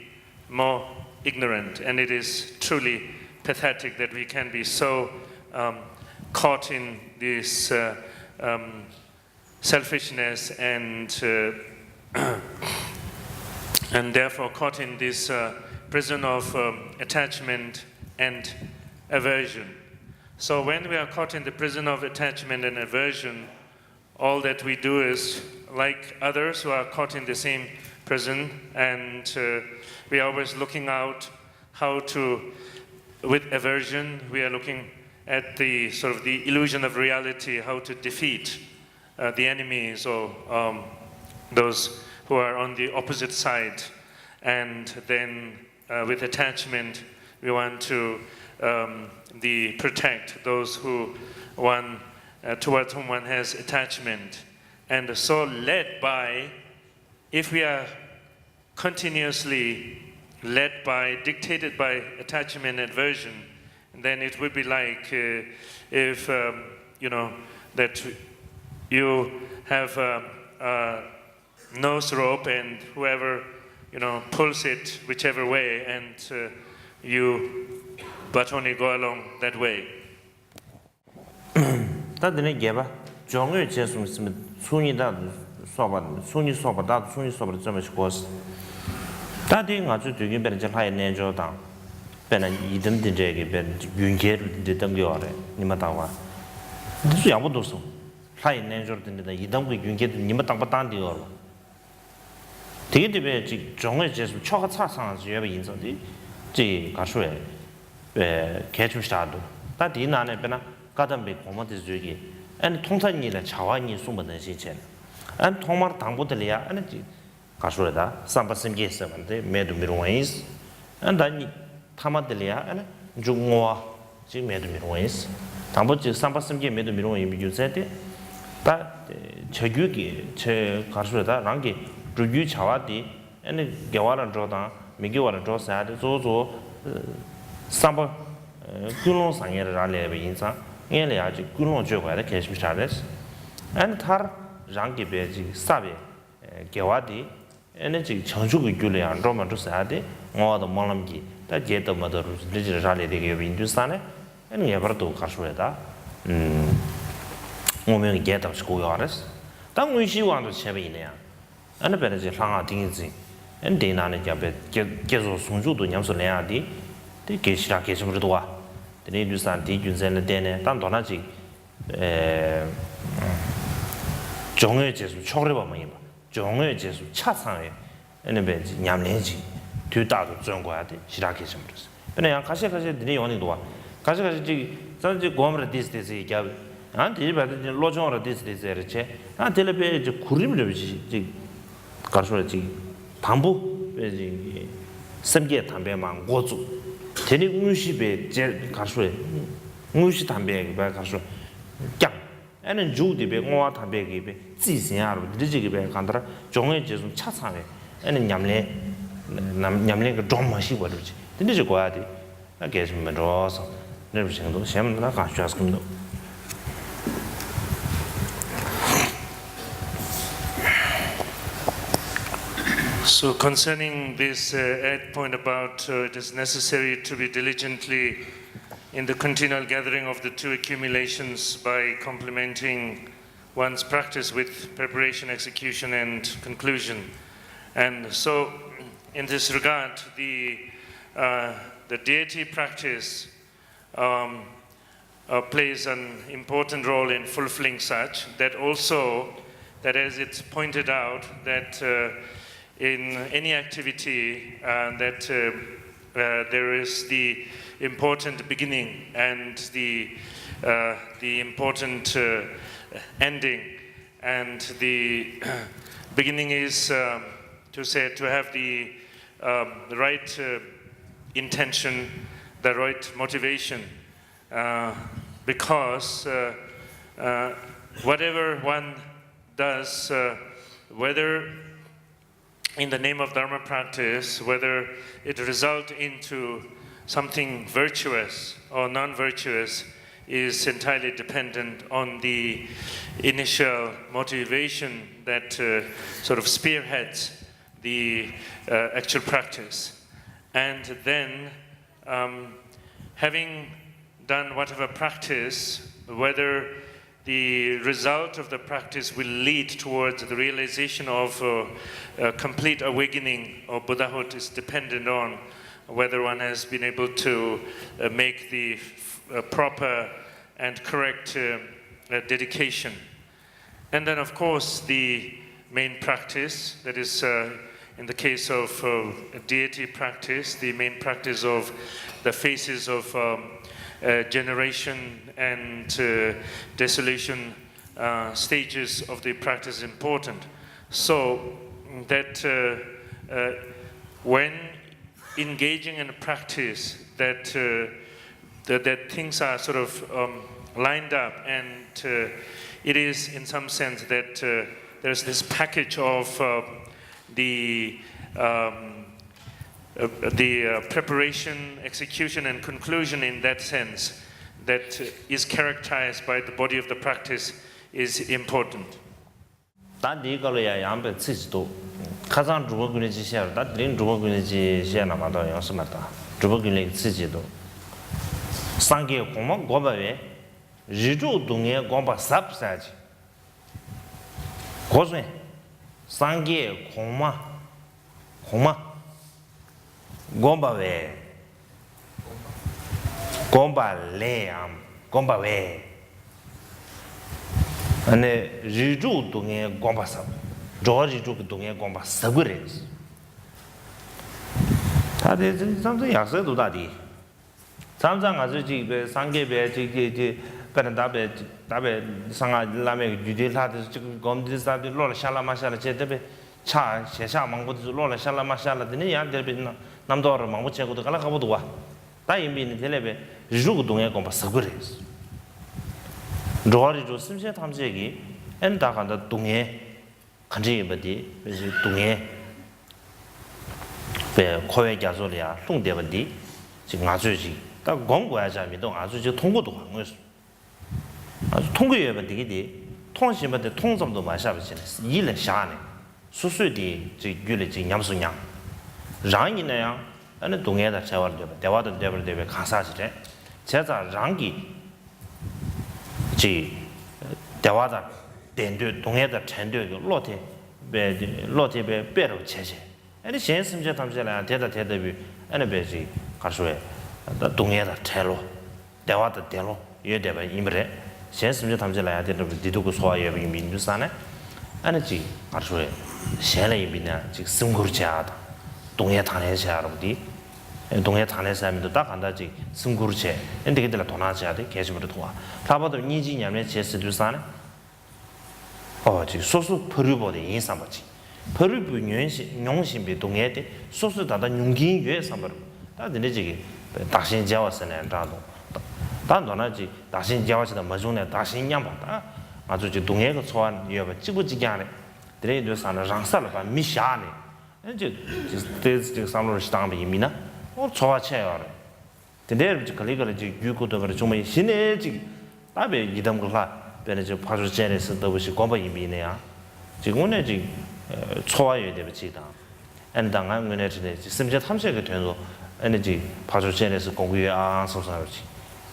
more ignorant. And it is truly pathetic that we can be so caught in this selfishness and therefore caught in this prison of attachment and aversion. So when we are caught in the prison of attachment and aversion, all that we do is, like others who are caught in the same prison, and we are always looking out how to, with aversion, we are looking at the sort of the illusion of reality, how to defeat the enemies or those who are on the opposite side. And then with attachment, we want to protect those who towards whom one has attachment. And so led by, if we are continuously led by, dictated by attachment and aversion, then it would be like if, you know, that you have a nose rope and whoever, you know, pulls it whichever way, and you but only go along that way. 다들 얘기해 봐. 정을 제수 있으면 순이다 소바 순이 소바다 순이 소바를 좀 해고스. 다들 아주 되게 베르지 하에 내줘다. 배는 이든지 저기 배 윤계를 되던 거래. 니마다와. 무슨 양보도 없어. 하에 내줘든데 이등부 윤계도 니마 땅바 땅디어. 되게 되게 정을 제수 초가 차상지 여배 인선디. 지 가수에 개출시다도 다 디나네 배나 가담비 고모데 저기 아니 통산이라 자완이 숨는 시체 안 통마르 당보들이야 아니지 가수에다 삼바심게 있으면데 매도 미로이스 안다니 타마들이야 아니 중고와 지 매도 미로이스 당보지 삼바심게 매도 미로이 미주세데 다 저규기 제 가수에다 랑게 주규 자와디 아니 개와란 조다 미개와란 조사데 조조 삼바 균론 상해를 알려be 인상 얘네 아주 균론 줘가야 개심샤레스 안 타르 장게 베지 사베 개와디 에너지 정주의 균례 안 로만 조사데 뭐도 몰람기 다 제도 모더로 디지털 알려되게 인두산에 아니 예버도 가수에다 오면 게다 스고야레스 당 의시와도 제베이네야 안 베르지 상아 딩지 엔데나네 잡에 계속 송주도 냠솔래야디 게시라 게시브르도 와 데네주산 디준센의 데네 단도나지 정의 제수 초래바 뭐이마 정의 제수 차상에 에네베지 냠내지 뒤다도 전과야데 시라게 좀으로서 그냥 가시 드네 요니도 와 가시 지 선지 고음을 디스데스 얘기하 안 디바데 로종을 디스데스르체 안 텔레베 지 구림르지 지 가르소지 담부 베지 섬게 담배만 고주 제니 응시베 제 가수에 응시 담배 바 가수 짱 애는 주디베 고와 담배기베 지신하로 드지기베 간다라 종의 제좀 차상에 애는 냠래 냠린 그 drama 시 버르지 근데 저 거야디 나 계속 먼저서 내부 생도 샘 나 가셔서 근도 So concerning this eighth point about it is necessary to be diligently in the continual gathering of the two accumulations by complementing one's practice with preparation, execution, and conclusion. And so, in this regard, the deity practice plays an important role in fulfilling such. That also, that as it's pointed out, that in any activity that there is the important beginning and the important ending, and the beginning is to have the right intention, the right motivation, because whatever one does, whether in the name of Dharma practice, whether it result into something virtuous or non-virtuous, is entirely dependent on the initial motivation that sort of spearheads the actual practice. And then, having done whatever practice, whether the result of the practice will lead towards the realization of complete awakening or Buddhahood is dependent on whether one has been able to make the proper and correct dedication. And then, of course, the main practice, that is in the case of deity practice, the main practice of the phases of generation and dissolution stages of the practice is important. So that when engaging in a practice, that things are sort of lined up, and it is in some sense that there's this package of the preparation, execution, and conclusion in that sense that is characterized by the body of the practice is important. 다디 걸어야 양배 치지도 가장 주거군의 지시야 다 드린 주거군의 지시야 나마도 연습하다 주거군의 치지도 상계 공모 고바에 리주 동에 공바 삽사지 고선 상계 공마 고바에 고바레암 고바웨 ane riju 동에 공바사 조리주 동에 공바사 그래서 다들 삼성 약속도 다디 삼성 아주 지배 상계배 지지 베란다배 다배 상아 라메 주딜하드 지금 검디사들 로라 샬라마샬라 제데베 차 셰샤 망고도 로라 샬라마샬라 드니 야데베 남도르 망고 제고도 갈라가보도 와 다이미는 텔레베 riju 동에 공바사 그래서 조리조 심세 탐색이 엔다간다 동해 간지버디 그래서 동해 배 코에 가서리아 동대버디 지금 아주지 딱 공부해야 자미도 아주지 통고도 한 거였어 아주 통고에 버디기 통신버디 통점도 마셔버지네 일을 샤네 수수디 저 유리 지 냠수냥 랑이네야 아니 동해다 제와도 대화도 대버대 가사지래 제자 랑기 지 대화다 된도 동해다 전도 로테 배 배로 체제 아니 신심제 탐제라 대다비 아니 배지 가수에 동해다 체로 대화다 대로 예대바 임래 신심제 탐제라 대도 디도고 소화에 민주산에 아니지 가수에 셀에 임이나 지 승구르자다 동해 탄해자로디 동해 탄해사람도 딱 간다지 승구르체 엔데게들 도나자야 돼 계집으로 도와 다봐도 니지냐면 제스두산에 지 소수 퍼르보데 인상받지 퍼르부 용신비 동해대 소수 다다 용긴 유에 삼버 다들 이제 다신 자와서네 다도 단도나지 다신 자와서다 마중네 다신 양바다 아주 지 동해가 소환 여바 찌부지게 하네 드레도 산을 장살을 봐 미샤네 이제这三路是当比米呢，我超钱了。근데 이제 그리고 이제 유고도 그래 좀 신의 이제 답에 이담 걸라 배는 이제 파주 제네스 더블시 공부 이미네야. 지금은 이제 초와야 되지다. 엔당한 문에 이제 심지어 탐색이 되는 에너지 파주 제네스 공부에 안 소사르지.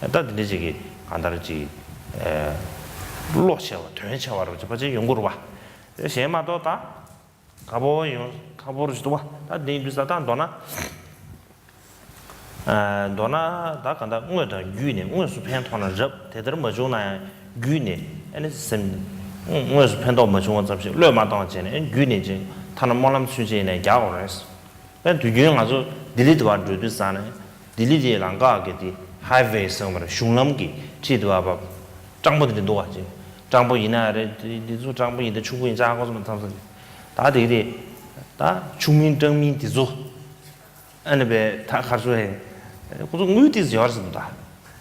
일단 이제 간다르지 로셔와 된샤와로 저 버지 연구로 봐. 셰마도 다 가보르지도 봐. 다 네비사다 도나 도나 다 간다 응어다 유네 응어수 편토나 접 대들 뭐죠나 유네 아니 심 응어수 편도 뭐죠 잡시 려마당 전에 유네지 타는 몰람 수제네 야오레스 ben du yun azu dili dwa du sane dili je langa ge di highway somre shunglam gi chi dwa ba zhangbo de do ji zhangbo ina re di zu zhangbo yin de chugu yin za go什么他们da de da chumin zhengmin di zu ane be ta kha su he ku zu ngu di zi yar su da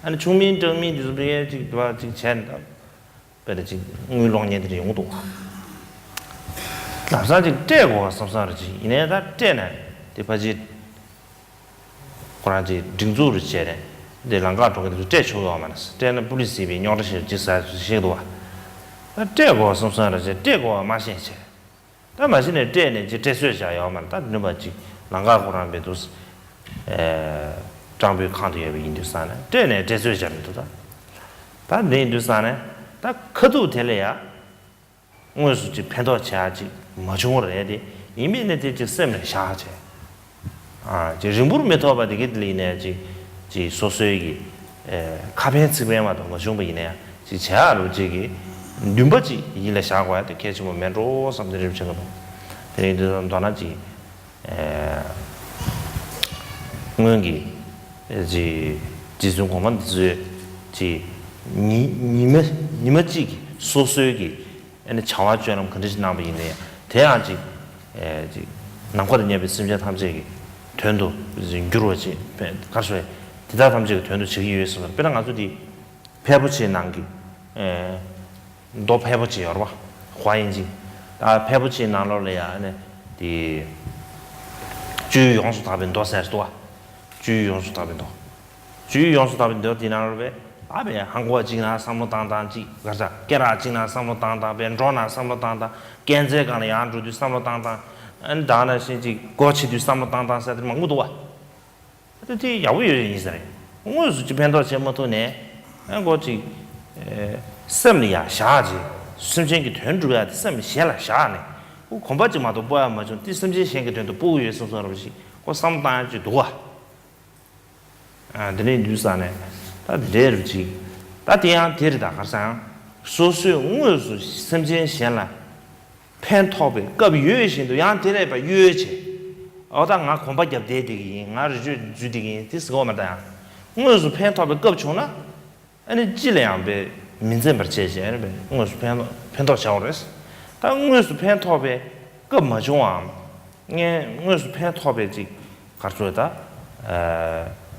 ane chumin zhengmin di zu be ji dwa ji chen da be de ji ngu long nian de yong du那啥就这个什么啥的，因为他这呢，对吧？就，可能就政治的些的，对啷个中的就这重要嘛的是，这呢不离随便，鸟的是就是些多。那这个什么啥的，这个蛮新鲜，但蛮现在这呢就这岁下要嘛，但那么就啷个可能别都是，长辈看的也为印度山呢，这呢这岁下面都的，但印度山呢，但可都得了呀。我是就偏到家去，没中国来的，因为呢就什么下去，就人不没到吧这个里呢就所说的，卡片这边嘛都没中不呢，就前路这个原本就伊来下过来的，开始我们做什么的这个东，这个到那就，我给就我们是就你们这个所说的。ene chawa chönam condition number in there 대야지 지 남거든 예비 심지어 탐지기 된도 유로지 가서 디다 탐지기 된도 지기 위해서 빼랑 아주디 배부치 난기 너 배부치 여러 봐 화인지 배부치 나로래야 네 주 용수 답은 더 세스도 주 용수 답은 더 디나로베 아베 한국어 지나 삼로당당지 가자 깨라 지나 삼로당당 벤조나 삼로당당 겐제간에 안주도 삼로당당 안다나 신지 고치도 삼로당당 사들 망고도 와 근데 야외 인사래 무슨 집엔도 제모도네 고치 셈리야 샤지 심진기 된주야 셈 샤라 샤네 고 공부지마도 뭐야 뭐좀 디심지 생게 된도 보유에 소소로시 고 삼당지 도와 드네 뉴스ane 다 내르지 다 대양 대르다 가상 소수 응어수 심진 현라 펜톱에 급 유의신도 양 대래 봐 유의지 어당아 공부적 대대기 나를 주디기 디스고마다 응어수 펜톱에 급 좋나 아니 질량배 민zember 제제네 응어수 펜톱 샤오레스 다 응어수 펜톱에 급 뭐좋아 예 응어수 펜톱에 지 가르쳐다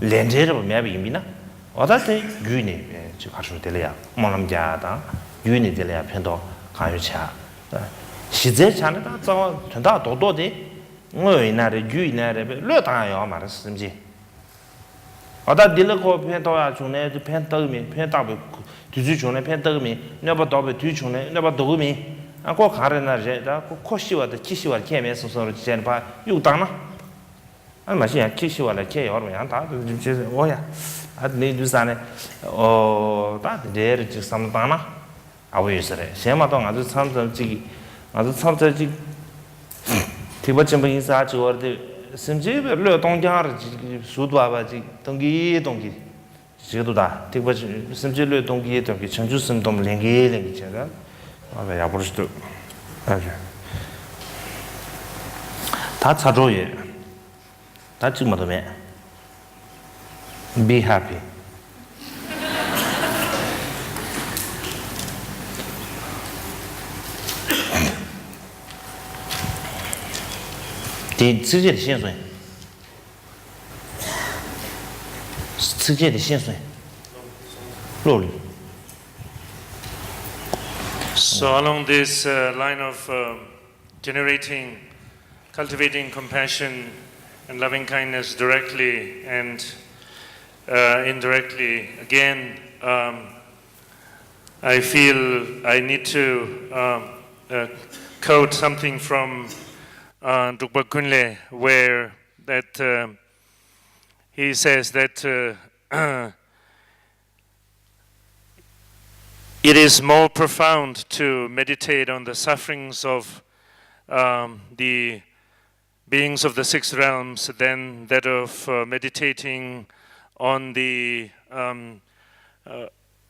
렌제를 보면 이미나 어다테 유니 저 가서 될이야 뭐남자다 유니 될이야 편도 가유차 시제 차는다 저 된다 도도디 뭐 이나래 유이나래 려다요 말았음지 어다 딜고 편도야 중에 편도미 편다고 뒤주 중에 편도미 내가 더베 뒤중에 내가 도미 아고 가르나제다 코시와도 키시와 개면서 서로 지는 봐 요당나 아니 마시야 키시와라 개여로 양다 좀 오야 아니 두산에 다 데르 지 삼다나 아웨스레 셰마도 아주 참점지기 아주 참점지 티버쯤 인사 저어데 심지에 려 동장을 수도아바지 동기 지도다 티버쯤 심지에 려 동기 전주 심동 랭게 제가 아베 야버스도 아주 다 찾아요 다 지금 뭐도매 Be happy.世界的薪水，世界的薪水，肉里。 So along this line of generating cultivating compassion and loving kindness directly and indirectly. Again, I feel I need to quote something from Drukpa Kunle, where that he says that it is more profound to meditate on the sufferings of the beings of the six realms than that of meditating on the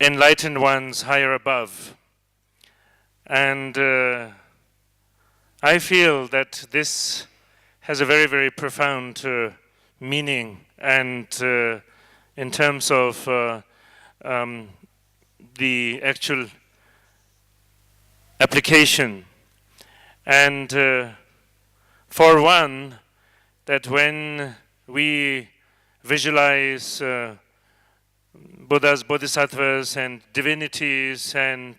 enlightened ones higher above. And I feel that this has a very, very profound meaning, and in terms of the actual application. And for one, that when we visualize Buddhas, Bodhisattvas, and divinities, and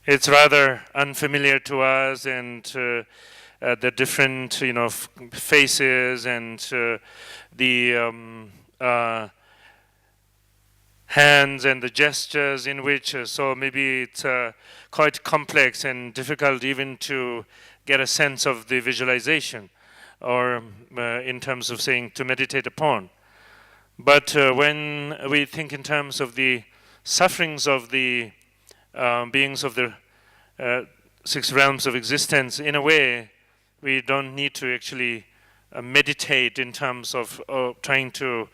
it's rather unfamiliar to us, and the different, faces and the hands and the gestures in which, so maybe it's quite complex and difficult even to get a sense of the visualization, or in terms of saying to meditate upon. But when we think in terms of the sufferings of the beings of the six realms of existence, in a way, we don't need to actually meditate in terms of trying to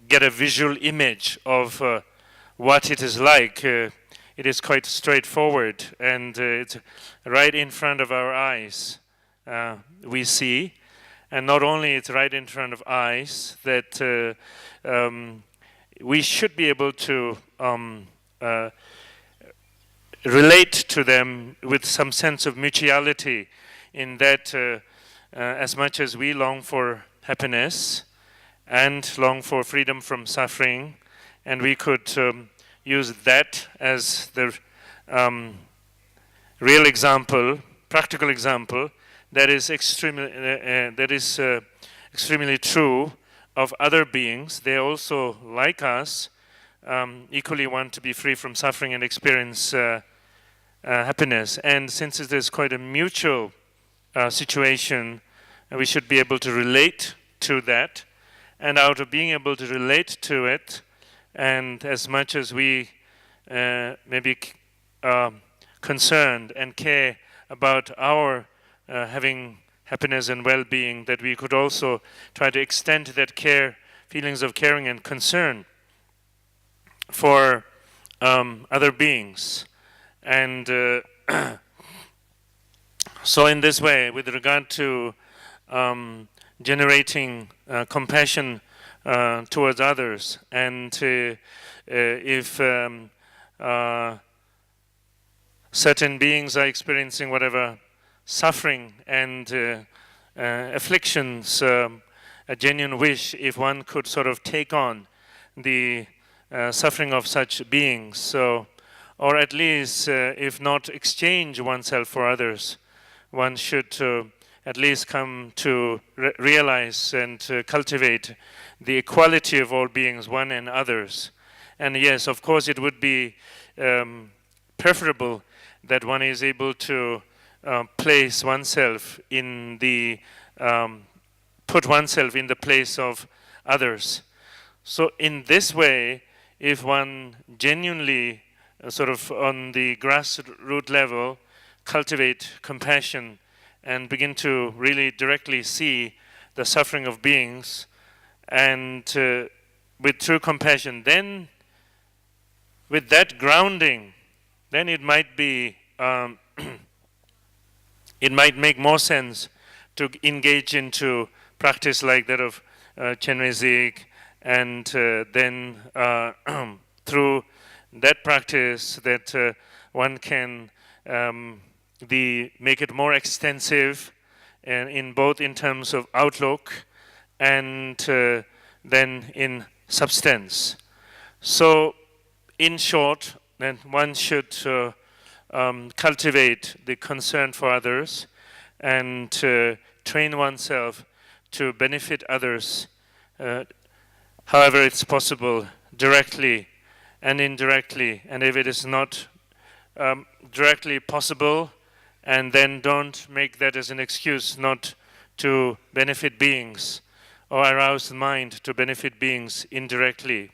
get a visual image of what it is like. It is quite straightforward, and it's right in front of our eyes. We see, and not only it's right in front of eyes, that we should be able to relate to them with some sense of mutuality, in that as much as we long for happiness and long for freedom from suffering, and we could use that as the real example, practical example, that is extremely true of other beings. They also, like us, equally want to be free from suffering and experience happiness. And since it is quite a mutual situation, we should be able to relate to that. And out of being able to relate to it, and as much as we may be concerned and care about our having happiness and well-being, that we could also try to extend that care, feelings of caring and concern for other beings. And so in this way, with regard to generating compassion towards others, and if certain beings are experiencing whatever suffering and afflictions, a genuine wish, if one could sort of take on the suffering of such beings, so, or at least if not exchange oneself for others, one should at least come to realize and cultivate the equality of all beings, one and others. And yes, of course, it would be preferable that one is able to place oneself in the, put oneself in the place of others. So in this way, if one genuinely sort of on the grassroots level cultivate compassion and begin to really directly see the suffering of beings, and with true compassion, then with that grounding, then it might be it might make more sense to engage into practice like that of Chenrezig, and then through that practice that one can make it more extensive, and in both in terms of outlook and then in substance. So in short, then one should cultivate the concern for others and train oneself to benefit others however it's possible, directly and indirectly. And if it is not directly possible, and then don't make that as an excuse not to benefit beings or arouse the mind to benefit beings indirectly.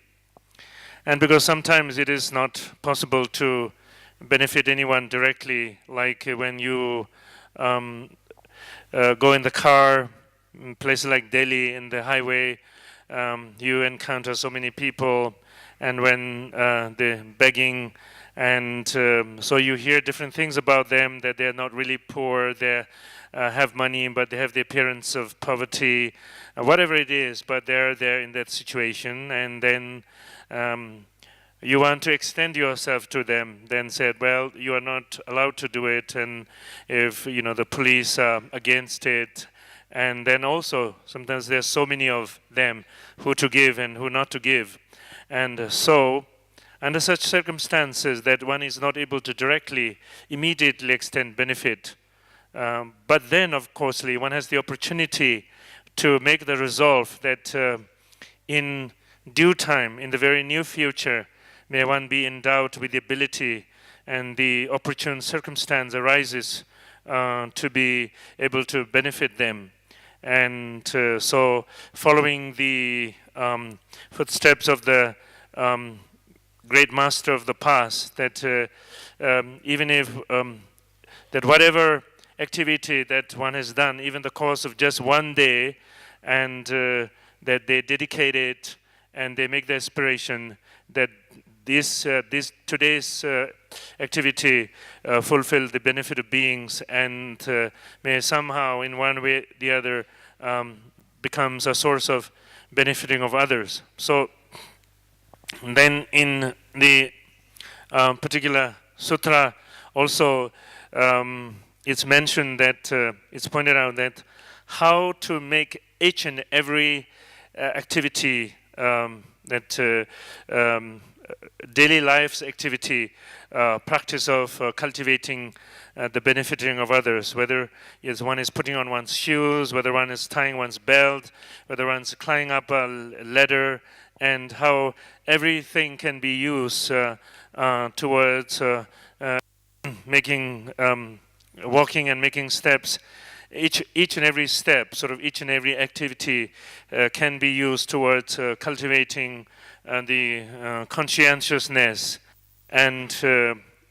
And because sometimes it is not possible to benefit anyone directly, like when you go in the car, in places like Delhi, in the highway, you encounter so many people, and when they're begging, and so you hear different things about them, that they're not really poor, they have money, but they have the appearance of poverty, whatever it is, but they're there in that situation, and then you want to extend yourself to them, then said, well, you are not allowed to do it, and if the police are against it, and then also sometimes there's so many of them who to give and who not to give, and so under such circumstances that one is not able to directly, immediately extend benefit, but then of course one has the opportunity to make the resolve that in due time, in the very near future, may one be endowed with the ability and the opportune circumstance arises to be able to benefit them. And so following the footsteps of the great master of the past, that even if that whatever activity that one has done, even the course of just one day, and that they dedicate it and they make the aspiration that this today's activity fulfill the benefit of beings, and may somehow in one way or the other becomes a source of benefiting of others. So then in the particular sutra also it's mentioned that it's pointed out that how to make each and every activity that daily life's activity, practice of cultivating the benefiting of others, whether one is putting on one's shoes, whether one is tying one's belt, whether one's climbing up a ladder, and how everything can be used towards making, walking and making steps. Each and every step, sort of each and every activity can be used towards cultivating the conscientiousness and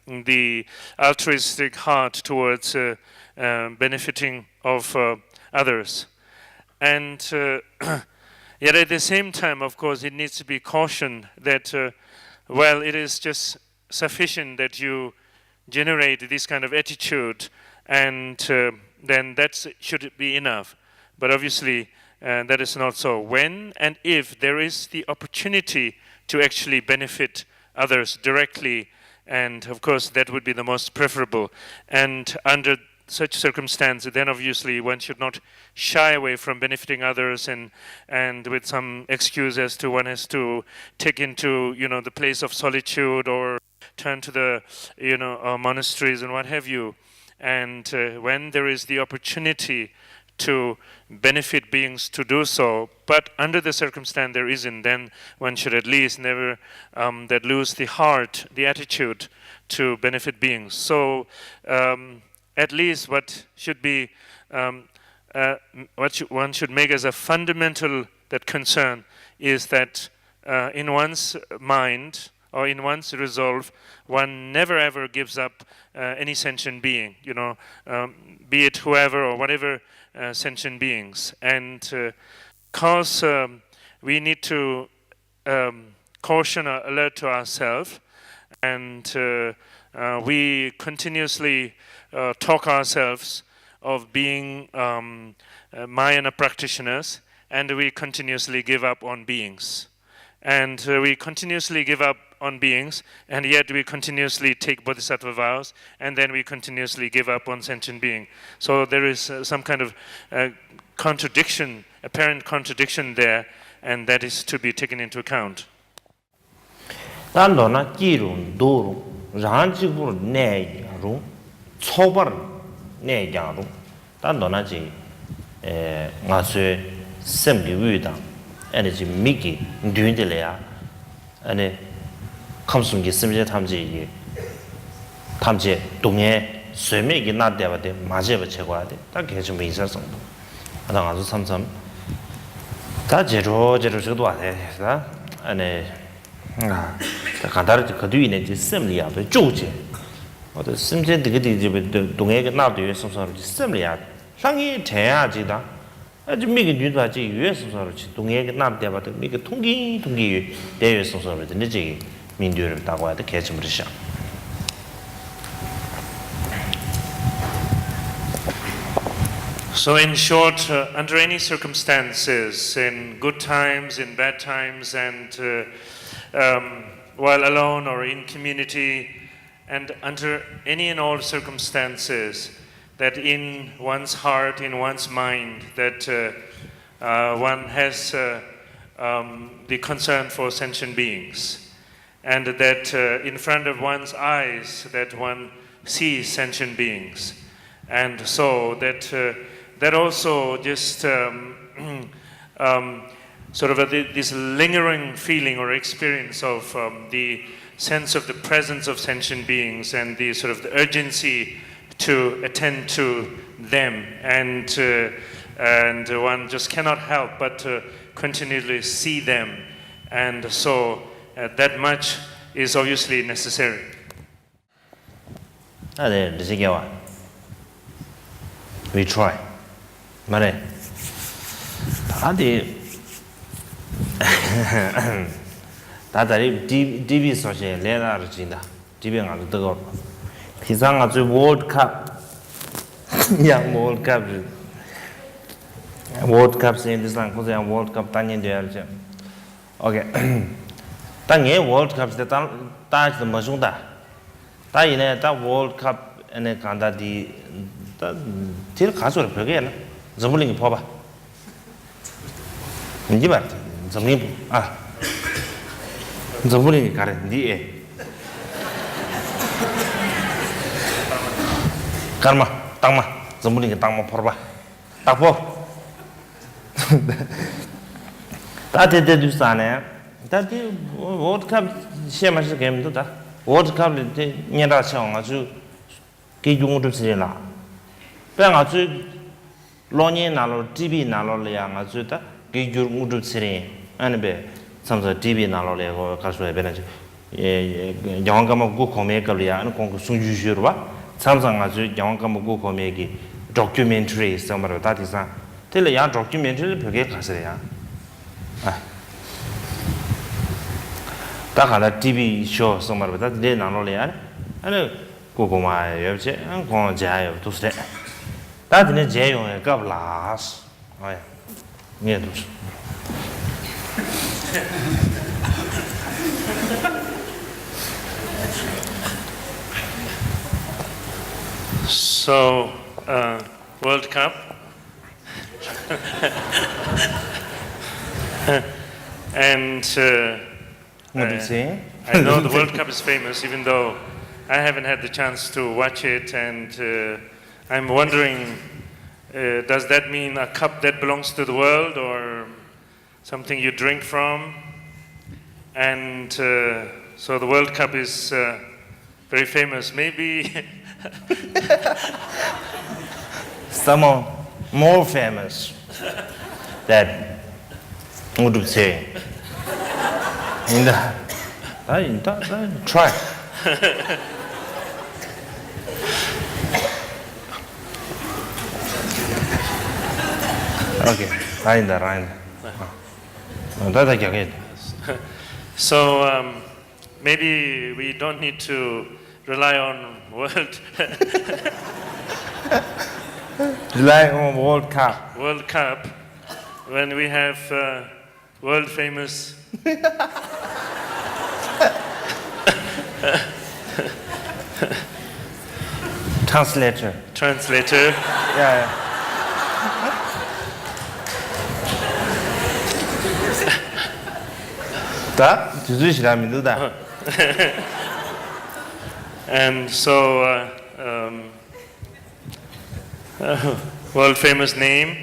the altruistic heart towards benefiting of others. And yet at the same time, of course, it needs to be cautioned that, well, it is just sufficient that you generate this kind of attitude, and then that should be enough. But obviously, that is not so. When and if there is the opportunity to actually benefit others directly, and of course that would be the most preferable. And under such circumstances, then obviously one should not shy away from benefiting others, and with some excuse as to one has to take into the place of solitude or turn to the monasteries and what have you. And when there is the opportunity to benefit beings to do so, but under the circumstance there isn't, then one should at least never that lose the heart, the attitude to benefit beings. So at least what should be, one should make as a fundamental that concern is that in one's mind or in one's resolve, one never ever gives up any sentient being, be it whoever or whatever sentient beings. And because we need to caution or alert to ourselves, and we continuously talk ourselves of being Mahayana practitioners, and we continuously give up on beings. And we continuously give up on beings, and yet we continuously take bodhisattva vows, and then we continuously give up on sentient being. So there is some kind of contradiction, apparent contradiction there, and that is to be taken into account. 단도나 끼룬 도루 란지부 내 ru chobar ne yang ru ta no na ji nga sue sem gi wu da ane ji mi gi ndun de le ya ane kamsum gi sem je tham ji yi tham je dong ye sui me gi na de ba de ma je ba che gwa de ta ge ju mi sa song da nga su sam sam 다 제로 저도 안 해. 안에 간다르 그 뒤에 이제 셈리야도 조제. 어떤 심제 되게 되게 동해가 나도 위해서서 셈리야. 상이 돼야지다. 아주 미게 뉴다지 위해서서 동해가 나도 봐도 미게 통기 대위해서서 되는지 민주를 따고 해도 개침을 시작. So in short, under any circumstances, in good times, in bad times, and while alone or in community, and under any and all circumstances, that in one's heart, in one's mind, that one has the concern for sentient beings, and that in front of one's eyes, that one sees sentient beings, and so that that also just sort of this lingering feeling or experience of the sense of the presence of sentient beings and the sort of the urgency to attend to them, and one just cannot help but to continually see them, and so that much is obviously necessary. We try. Mane. Adi. 다다리 DB 소시 레다르 진다. DB 가서 뜨거. 기상아 저 월드컵. 양 월드컵. 월드컵 생기상 고자 월드컵 단년돼야죠. 오케이. 당에 월드컵 때 다지 마중다. 다이네 다 월드컵 ene kanda di til kaso le pege na zamling phoba nji ba zamling zamling kare ndi karma tangma zamling tangma phoba takpo ta de du sane ta di world cup shema shi game do da world cup le nyara chang aju ke yung du se la pa nga chu lo nyi na lo tv na lo le ya nga chu ta ke yung du se re an be sam sa tv na lo le ko ka so be na yang ga ma gu ko me ka le ya an ko su ju ju ba sam sa nga chu yang ga ma gu ko me gi documentary sam ra ta ti sa te le ya documentary phe ge ka se ya ta khala tv show sam ra ta de na lo le ya an 고고마 옆에 안 자요 도스래 다들 제용에 갑라스 아야 니도 So World Cup and what do you say? I know the World Cup is famous, even though I haven't had the chance to watch it, and I'm wondering, does that mean a cup that belongs to the world or something you drink from? And so the World Cup is very famous. Maybe someone more famous that would you say? Try. Okay, right. So maybe we don't need to rely on World Cup. World Cup when we have world famous Translator. Yeah. And so world famous name.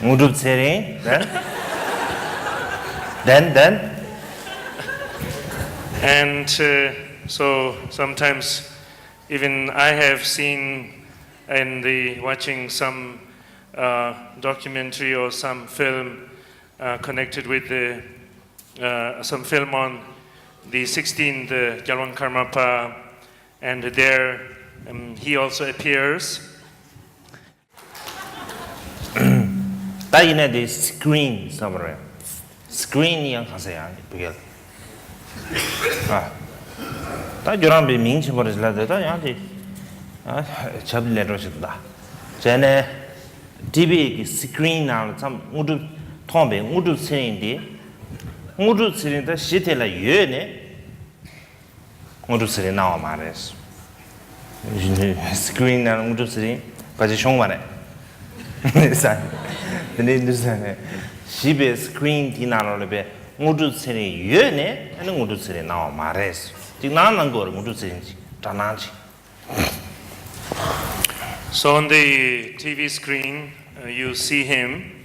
Ngudup Sering, then. And so sometimes even I have seen watching some documentary or some film connected with some film on the 16th Gyalwang Karmapa, and there he also appears. That in the screen somewhere. Screen yang hasil begitu. That orang berminggu baru selesai. That yang di, cabai lerus itu dah. Jadi TV ki screen nang sam ngudu thombe ngudu sering dah siete la ye ne ngudu sering nawa mares. Screen nang ngudu sering kaji shong mana. Jadi tu sana, siapa screen di nara lebe, ngudu seni ye ne, ane ngudu seni nawa mares. Jadi nana ngor ngudu seni tananci. So on the TV screen, you see him,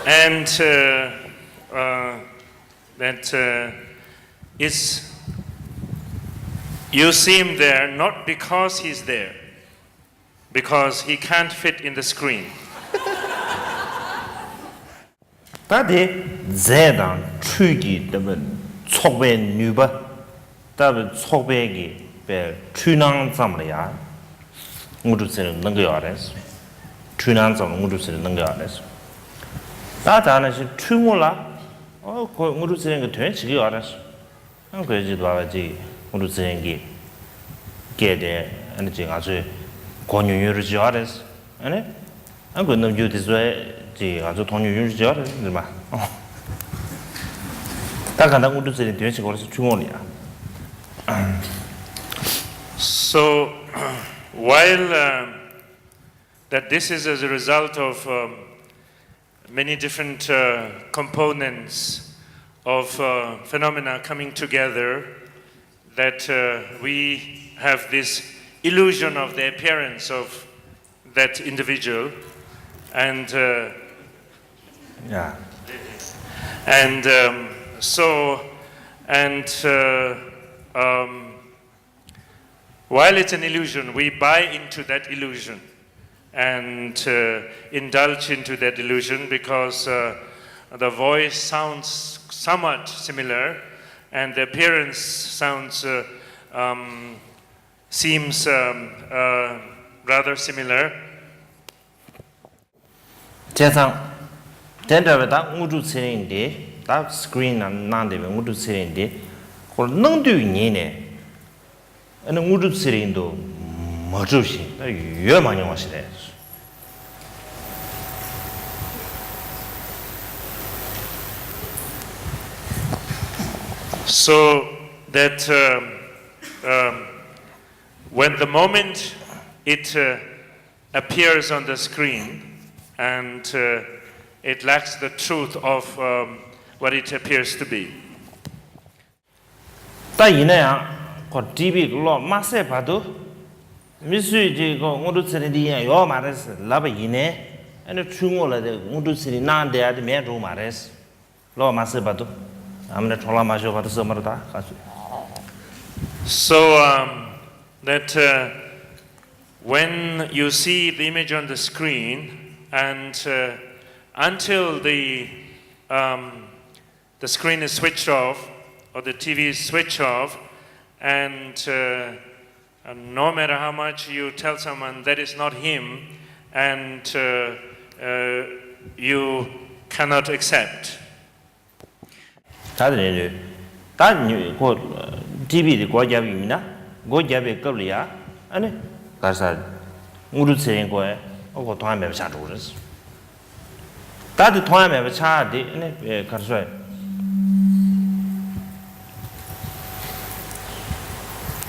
and you see him there not because he's there, because he can't fit in the screen. Tadi zedang cuci dapat cokbe nuba, dapat cokbe ki be cunang sama ya, ngudu seni nengge ares, cunang sama ngudu seni nengge ares. Tadi ane si cumula, oh kau ngudu seni ke tuan cigi ares, ang kau jadi bawa ji ngudu seni ki, kede ane ji ngaji konjunjur jares, ane, aku nam judi soal ji ngaji konjunjur jares, ni mah. Tak kadang udah sering dia sekolah cuma ni. So while that this is as a result of many different components of phenomena coming together, that we have this illusion of the appearance of that individual, and Yeah. and while it's an illusion, we buy into that illusion and indulge into that illusion because the voice sounds somewhat similar and the appearance seems rather similar. Jasang, tenda dah ngudu sering dia, dah screen nande be ngudu sering dia, kalau nang tu ni ne, ane ngudu sering tu macam sih, dah ye mana macam ni. So that when the moment it appears on the screen and it lacks the truth of what it appears to be. 다 이내야, 그 TV 그거 마세 봐도 미수지 그 ngudu sering dia yo mares, laba 이내, ane cungol ada ngudu sering nande ada meru mares, lo mase 봐도, amne thola masuk 봐도 semua dah kasu. So that when you see the image on the screen and until the screen is switched off or the TV is switched off, and no matter how much you tell someone that is not him, and you cannot accept. 다들 단 그 TV를 고잡이나 고잡에 걸이야 아니 가서 우리 세인 거에 그거 통하면 잘 모르겠어 다들 통하면 차디 아니 가서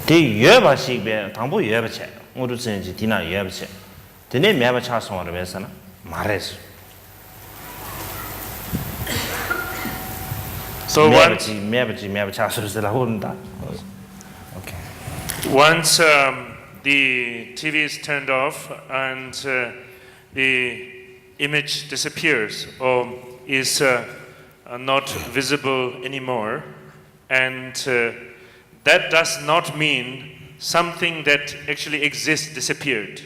대 여바식배 당부 여바체 우리 세인지 디나 여바체 드네 매바 차송을 해서나 말했어. So once the TV is turned off and the image disappears or is not visible anymore, and that does not mean something that actually exists disappeared.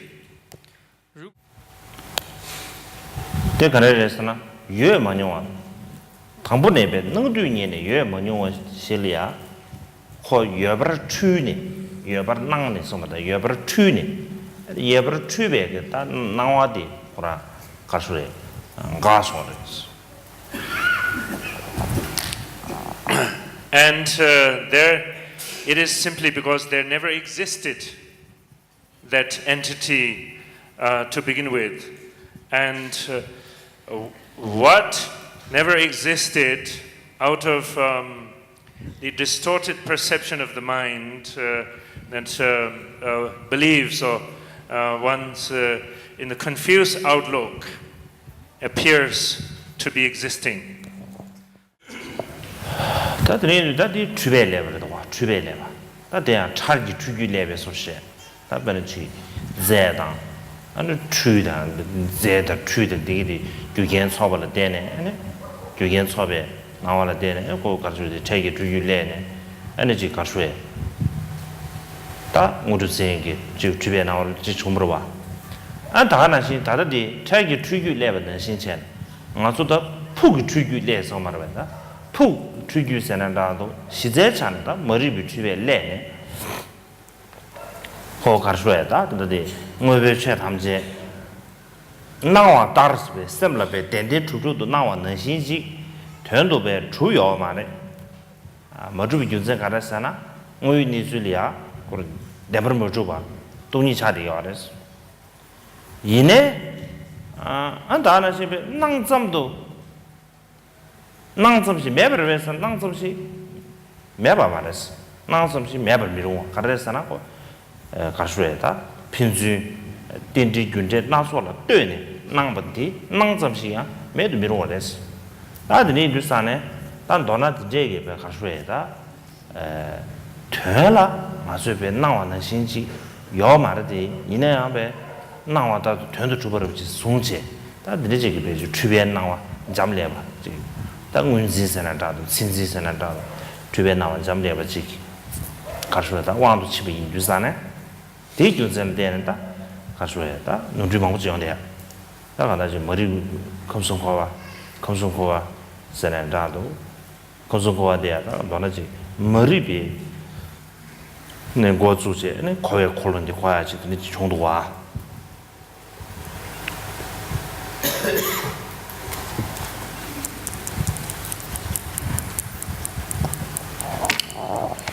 And there, it is simply because there never existed that entity to begin with. And what never existed out of the distorted perception of the mind that believes or one's in the confused outlook appears to be existing.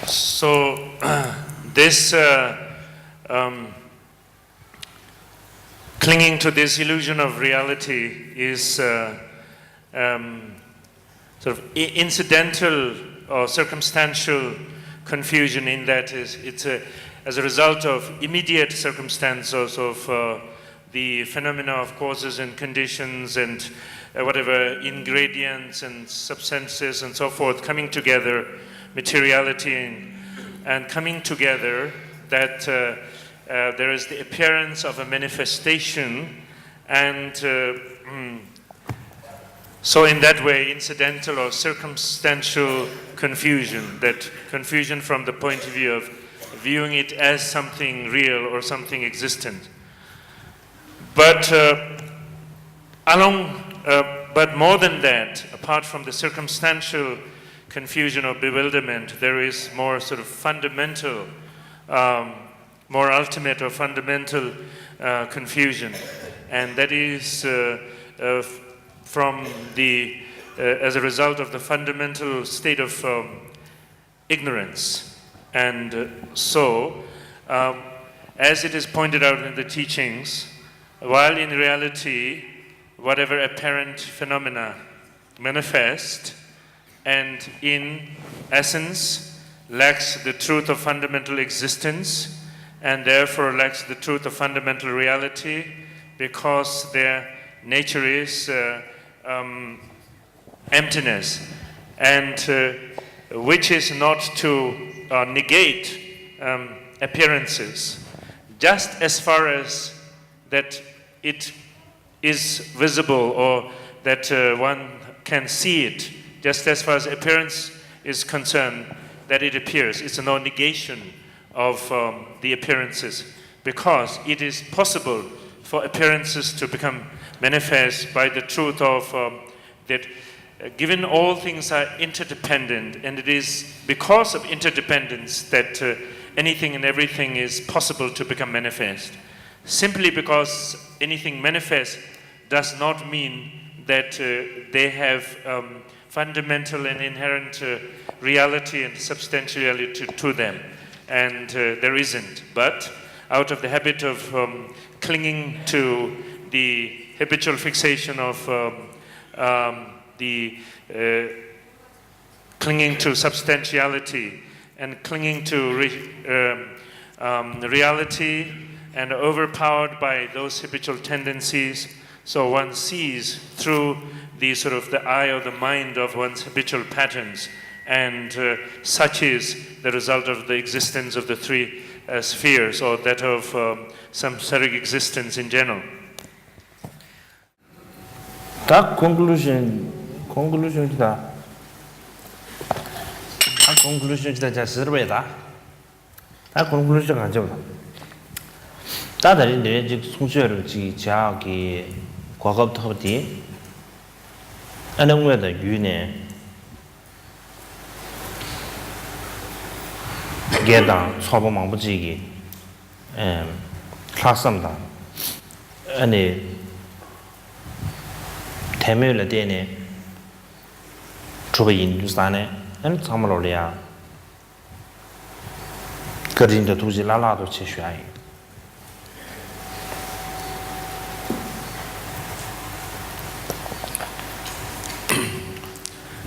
So this clinging to this illusion of reality is sort of incidental or circumstantial confusion, in that it's as a result of immediate circumstances of the phenomena of causes and conditions and whatever ingredients and substances and so forth coming together, materiality and coming together, that there is the appearance of a manifestation, and so in that way incidental or circumstantial confusion, that confusion from the point of view of viewing it as something real or something existent. But but more than that, apart from the circumstantial confusion or bewilderment, there is more sort of fundamental, more ultimate or fundamental confusion, and that is from the as a result of the fundamental state of ignorance. And so, as it is pointed out in the teachings, while in reality, whatever apparent phenomena manifest, and in essence lacks the truth of fundamental existence, and therefore lacks the truth of fundamental reality, because their nature is emptiness. and which is not to negate appearances, just as far as that it is visible or that one can see it, just as far as appearance is concerned, that it appears. It's no negation of the appearances, because it is possible for appearances to become manifest by the truth of that given all things are interdependent, and it is because of interdependence that anything and everything is possible to become manifest. Simply because anything manifests does not mean that they have fundamental and inherent reality and substantiality to them, and there isn't. But out of the habit of clinging to the habitual fixation of clinging to substantiality and clinging to reality, and overpowered by those habitual tendencies, so one sees through the sort of the eye or the mind of one's habitual patterns, and such is the result of the existence of the three spheres, or that of samsaric existence in general. 다 conclusion이다. 다 conclusion이다. 자, 서로에다. 다 conclusion 가져오다. 다들이 내 즉 송수열을 지하기 과거부터부터 안능외다 유네 게당 초보망부지기 클라스입니다. 아니 태면을 때네 주변 인도산에 안 참으로야 그린도 두지 라라도 치셔야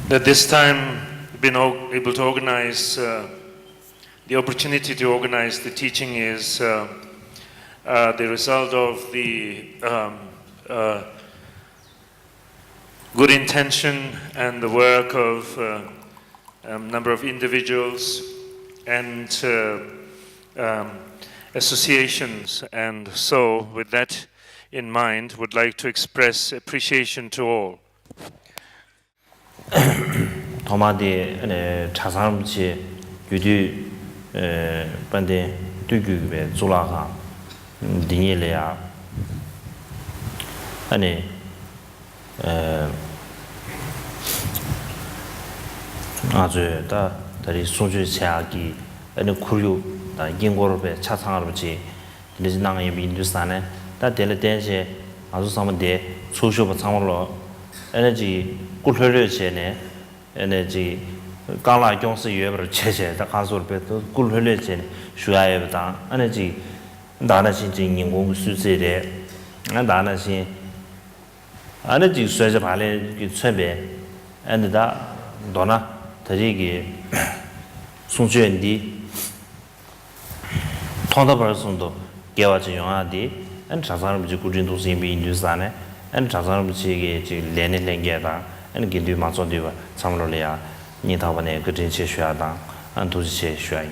That this time we've been able to organize, the opportunity to organize the teaching is the result of the good intention and the work of a number of individuals and associations. And so, with that in mind, would like to express appreciation to all. 도마디 차상음치 유디 반데 두규베 졸라가 딩일이야 아니 아주 다리 소주 제약이 아니 쿠류 다 인고르베 차상음치 리즈낭의 민두산에 다 델레덴시 아주 사면데 소쇼바 상으로 에너지 꿀흘려지네 에너지 강라 경스 유에버 체체 다 가서르베도 꿀흘려지네 슈아에버다 에너지 나나신 인공 수제데 나나신 에너지 수제 발에 그 처배 엔다 도나 다리기 송주엔디 통다버선도 개와지 영화디 엔 자산을 지고 진도스 임비 인두산에 엔 자산을 지게 지 레네랭게다 엔 긴디 마존디와 참로래야 니타원에 그진체 쉬야다 안 도지체 쉬야이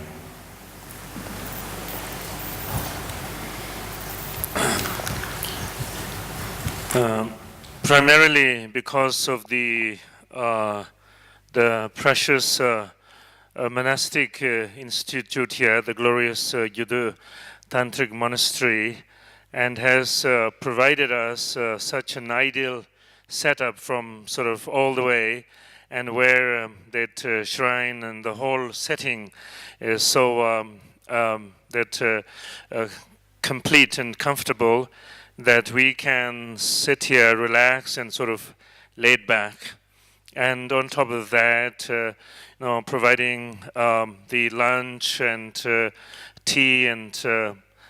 Primarily because of the precious monastic institute here, the glorious Yudu Tantric Monastery, and has provided us such an ideal setup from sort of all the way, and where that shrine and the whole setting is so complete and comfortable that we can sit here, relax, and sort of laid back. And on top of that, providing the lunch and tea and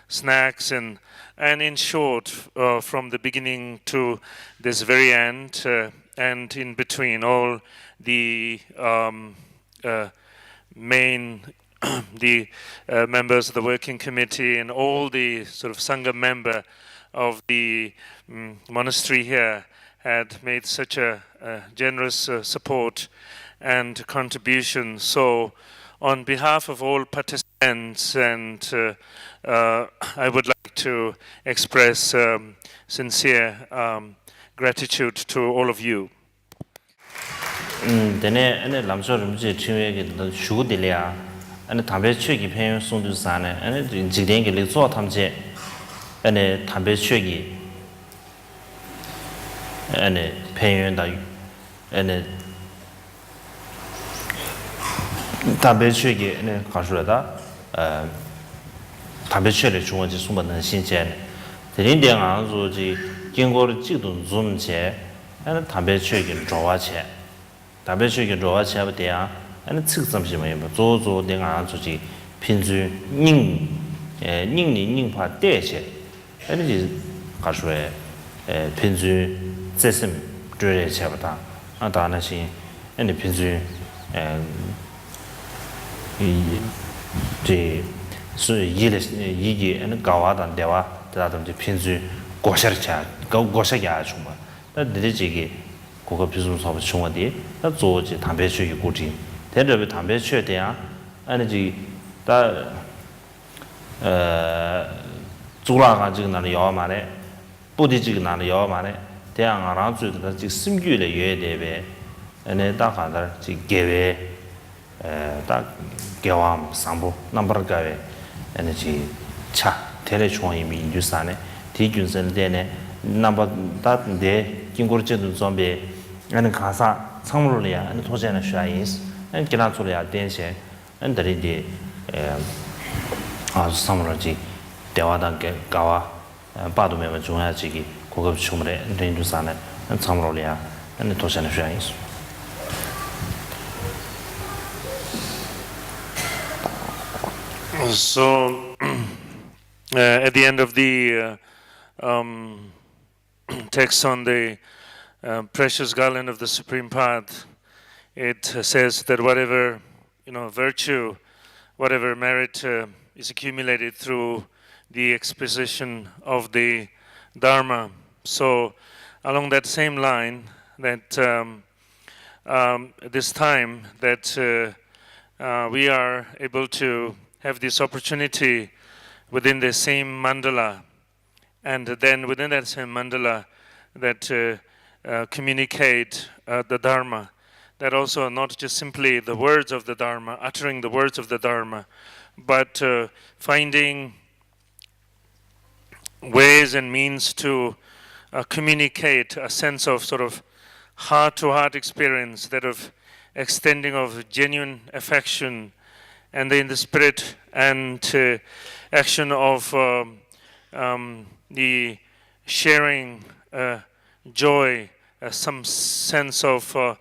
snacks, and in short, from the beginning to this very end, and in between, all the main the members of the working committee and all the sort of Sangha member of the monastery here had made such a generous support and contribution. So, on behalf of all participants, and I would like to express sincere gratitude to all of you. dene ane lamso rumje chimwe ge shugu dilya ane tambe chögi phenyon songdu sane ane jigden ge le zo tamje ane tambe chögi ane phenyon da ane tambe chögi ane khashura da tambe chöle chungwa ji sumba nan xinche ne derin de ang zo ji jinggo de jidun zum che ane tambe chögi zhuwa che 담배 쇼기 좋아 차버대야 아니 측점시 뭐 조조 내가 주지 핀주 닝니 닝파 대체 아니지 가수에 핀주 제심 드레 차버다 아 다나시 아니 핀주 이제 수일에 이게 아니 가와단 대와 다든지 핀주 고셔차 고셔야 좀 봐. 근데 고급 비중 사업 중원디 나 조지 담배 취기 고지 대접에 담배 취에 대한 아니지 다 주라가 지금 나는 요 말에 부디 지금 나는 요 말에 대한 알아 주다 지금 심규의 예에 대해 안에 다 가다 지 개외 다 개왕 상부 넘버가에 에너지 차 대래 중앙이 민주산에 디균선 되네 넘버 다데 긴고르제도 좀비 ane kasa tsangmuru liya, ane toche ane shuayis, ane kila tsu liya tenxe, ane dari di tsangmuru ji dewa dan gawa, badu mewa chungya chigi, kukab chumre, rinju sana, ane tsangmuru liya, ane toche ane shuayis. So, at the end of the text on the precious garland of the supreme path, it says that whatever virtue, whatever merit is accumulated through the exposition of the Dharma. So, along that same line, that this time that we are able to have this opportunity within the same mandala, and then within that same mandala, that communicate the Dharma, that also not just simply the words of the Dharma, uttering the words of the Dharma, but finding ways and means to communicate a sense of sort of heart-to-heart experience, that of extending of genuine affection, and in the spirit and action of the sharing joy, some sense of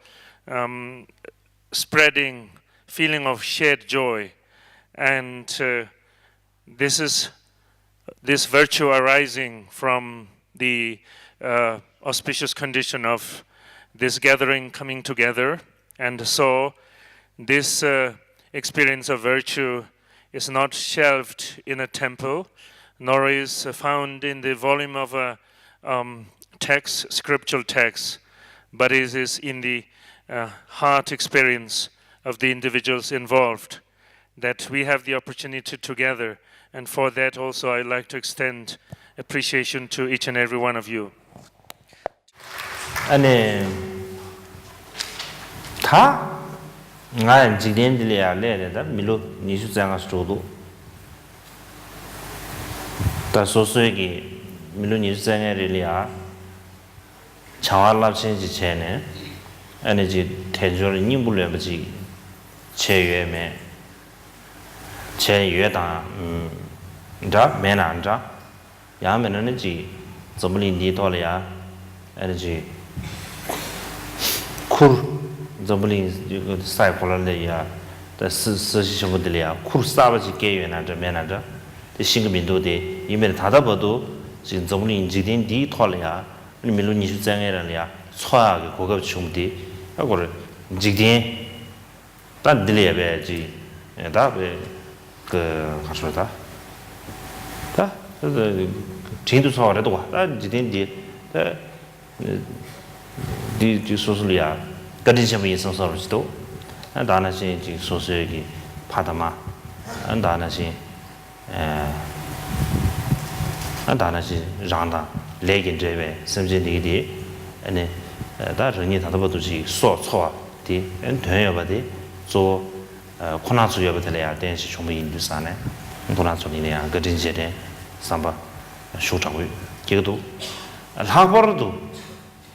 spreading feeling of shared joy, and this virtue arising from the auspicious condition of this gathering coming together. And so this experience of virtue is not shelved in a temple, nor is found in the volume of a text, scriptural text, but it is in the heart experience of the individuals involved that we have the opportunity together. And for that also I'd like to extend appreciation to each and every one of you. 아니 다 nga jigden dilya le da milo nishu zanga stodo ta sosoegi milo nishu zanga relya chawala chenji chene energy tenjor nimbulwe baji cheyue me cheyue da da mena da ya mena ji zomli ni to ya energy kur zomli sai pola le ya da si shi bu de ya kur sa ba ji ge yue na zhe mena zhe de xing min do de yi me ta da bo do jin zomli ji din di to le ya ni mi lu ni shu zang ye le ya chua ge go ge chung de a go ji din da de le be ji da be ge ha shuo da da de jin du chao le de wa da ji din di da di sosu le ya ga din xian yi song song ru ji do 다나시 지 소소기 파다마 다나시 다나시 장다 레긴 제베 섬진디디 아니 다 정리 다도버도지 소초디 엔되어버디 조 코나츠여버들이야 된시 전부 인도산에 코나츠니냐 그진제데 삼바 쇼장위 기도 라버도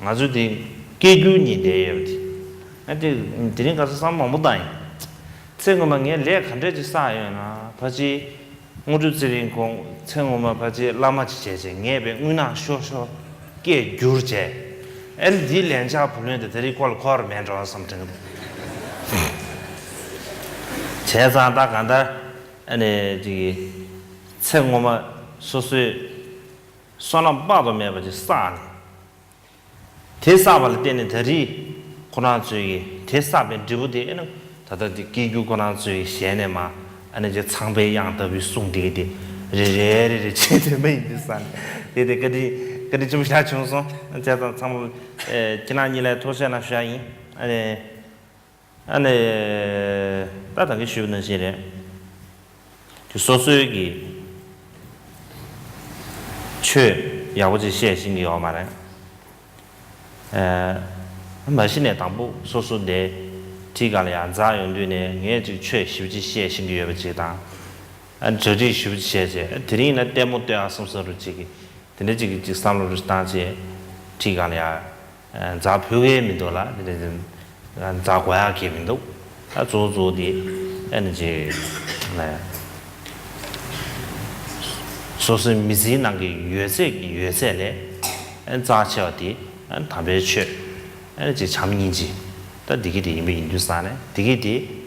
아주디 개균이 돼요디 근데 드린 가서 삼만 못다니 생각만에 내 간제지 쌓여나 바지 모두들인 공 생각만 바지 라마치 제제 녜베 은나 쇼쇼 게 규르제 엘디 렌자 불륜데 데리 콜코르 맨저 something 제자다 간다 아니 지 생각만 소소이 손안 봐도 매버지 싸니 대사발 때는 데리 고난주의 대사변 드부대는 다들 기규 고난주의 시에네마 아니 이제 창배 양더비 송디디 레레레 제대로 있듯산 데데 그디 좀 시작해서 제가 참 지난일에 도시나 샤이 아니 다다게 쉬우는 시에 그 소소기 최 야고지 시행이 얼마나 마신의 당부 소소대 티가랴 자연도네 예지 최시지 시행이 여버지다 안 저지 시지 시제 드리는 때문에 섬서로 지기 근데 지기 지상으로 스타지 티가랴 자표에 민도라 근데 자과야 기민도 아 조조디 에너지 네 소소 미진나게 유세래 자쳐디 담배취 에너지 잠인지 다 디기디 이미 인주산에 디기디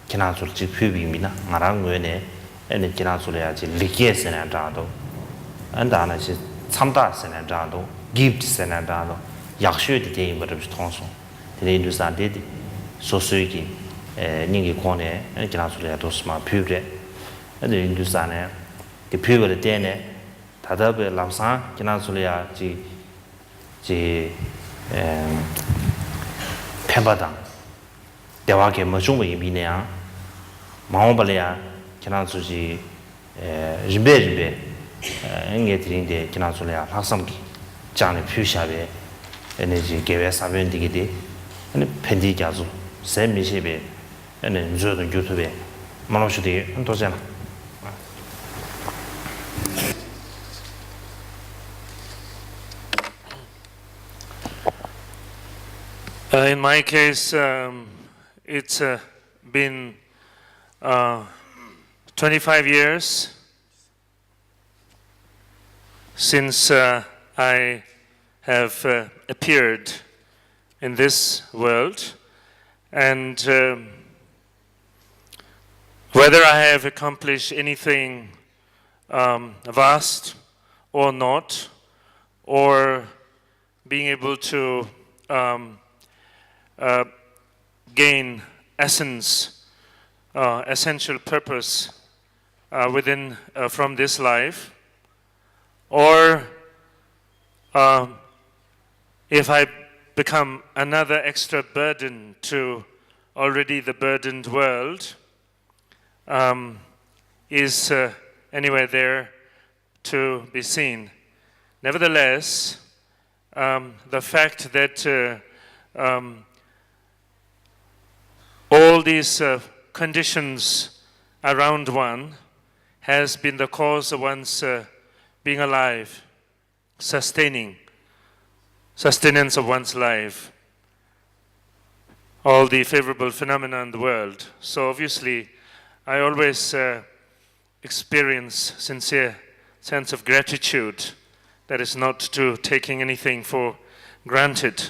기나솔지 표비미나 나랑 외네 에너 기나솔해야지 리게스나 다도 안다나시 참다스나 다도 기프트스나 다도 약쇼디 데이버를 통송 데이 인주산데디 소소이기 닝기 코네 에너 기나솔해야도 스마 표브레 에너 인주산에 그 표브를 때네 다다베 람상 기나솔해야지 지 펜바당 대화게 뭐 중국 의미네야 마오발이야 지난주지 림베 응게 드린데 지난주래야 학성기 장의 표시하베 에너지 개회 사변 되기디 아니 펜디 가수 세미시베 에너지 저도 유튜브에 만나셔도 한도잖아 In my case, it's been 25 years since I have appeared in this world, and whether I have accomplished anything vast or not, or being able to gain essence, essential purpose within from this life, or if I become another extra burden to already the burdened world, is anywhere there to be seen. Nevertheless, the fact that all these conditions around one has been the cause of one's being alive, sustenance of one's life, all the favorable phenomena in the world. So obviously, I always experience sincere sense of gratitude, that is not to taking anything for granted.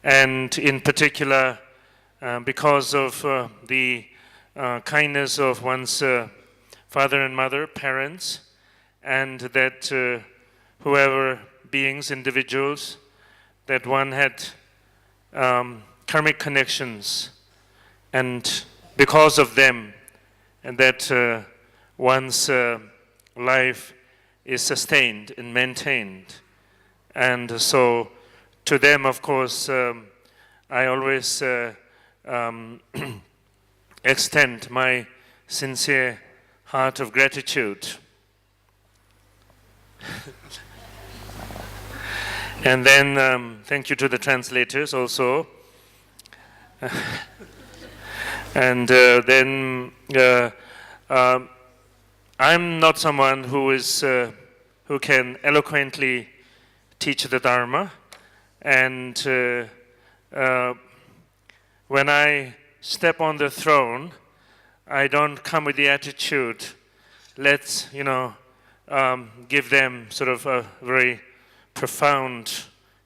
And in particular, because of the kindness of one's father and mother, parents, and that whoever beings, individuals, that one had karmic connections, and because of them, and that one's life is sustained and maintained. And so to them, of course, I always extend my sincere heart of gratitude. And then thank you to the translators also. And then I'm not someone who can eloquently teach the Dharma, and when I step on the throne, I don't come with the attitude, let's give them sort of a very profound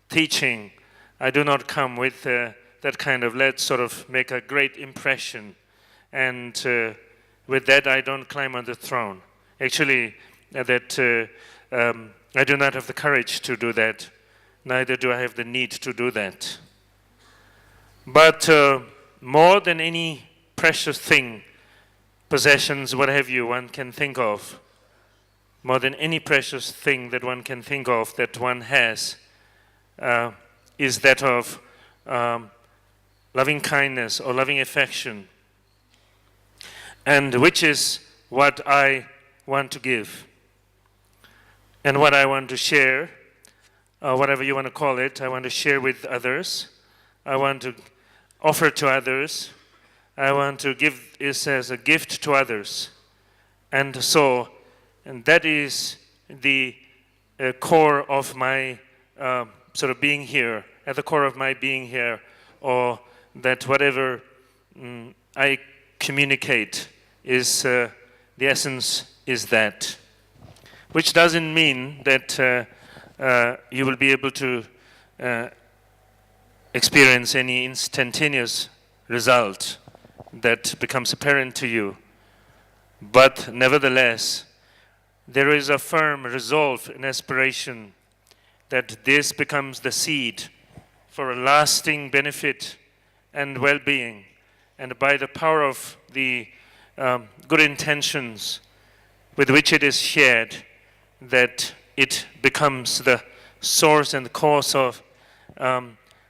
teaching. I do not come with that kind of let's sort of make a great impression, and with that I don't climb on the throne. Actually, I do not have the courage to do that. Neither do I have the need to do that. But more than any precious thing, possessions, what have you, one can think of, more than any precious thing that one can think of that one has, is that of loving kindness or loving affection, and which is what I want to give and what I want to share, whatever you want to call it. I want to share with others. I want to offer to others. I want to give this as a gift to others. And that is the core of my sort of being here, at the core of my being here, or that whatever I communicate is the essence is that. Which doesn't mean that you will be able to experience any instantaneous result that becomes apparent to you. But nevertheless, there is a firm resolve and aspiration that this becomes the seed for a lasting benefit and well-being. And by the power of the good intentions with which it is shared, that it becomes the source and cause of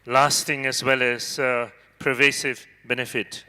lasting as well as pervasive benefit.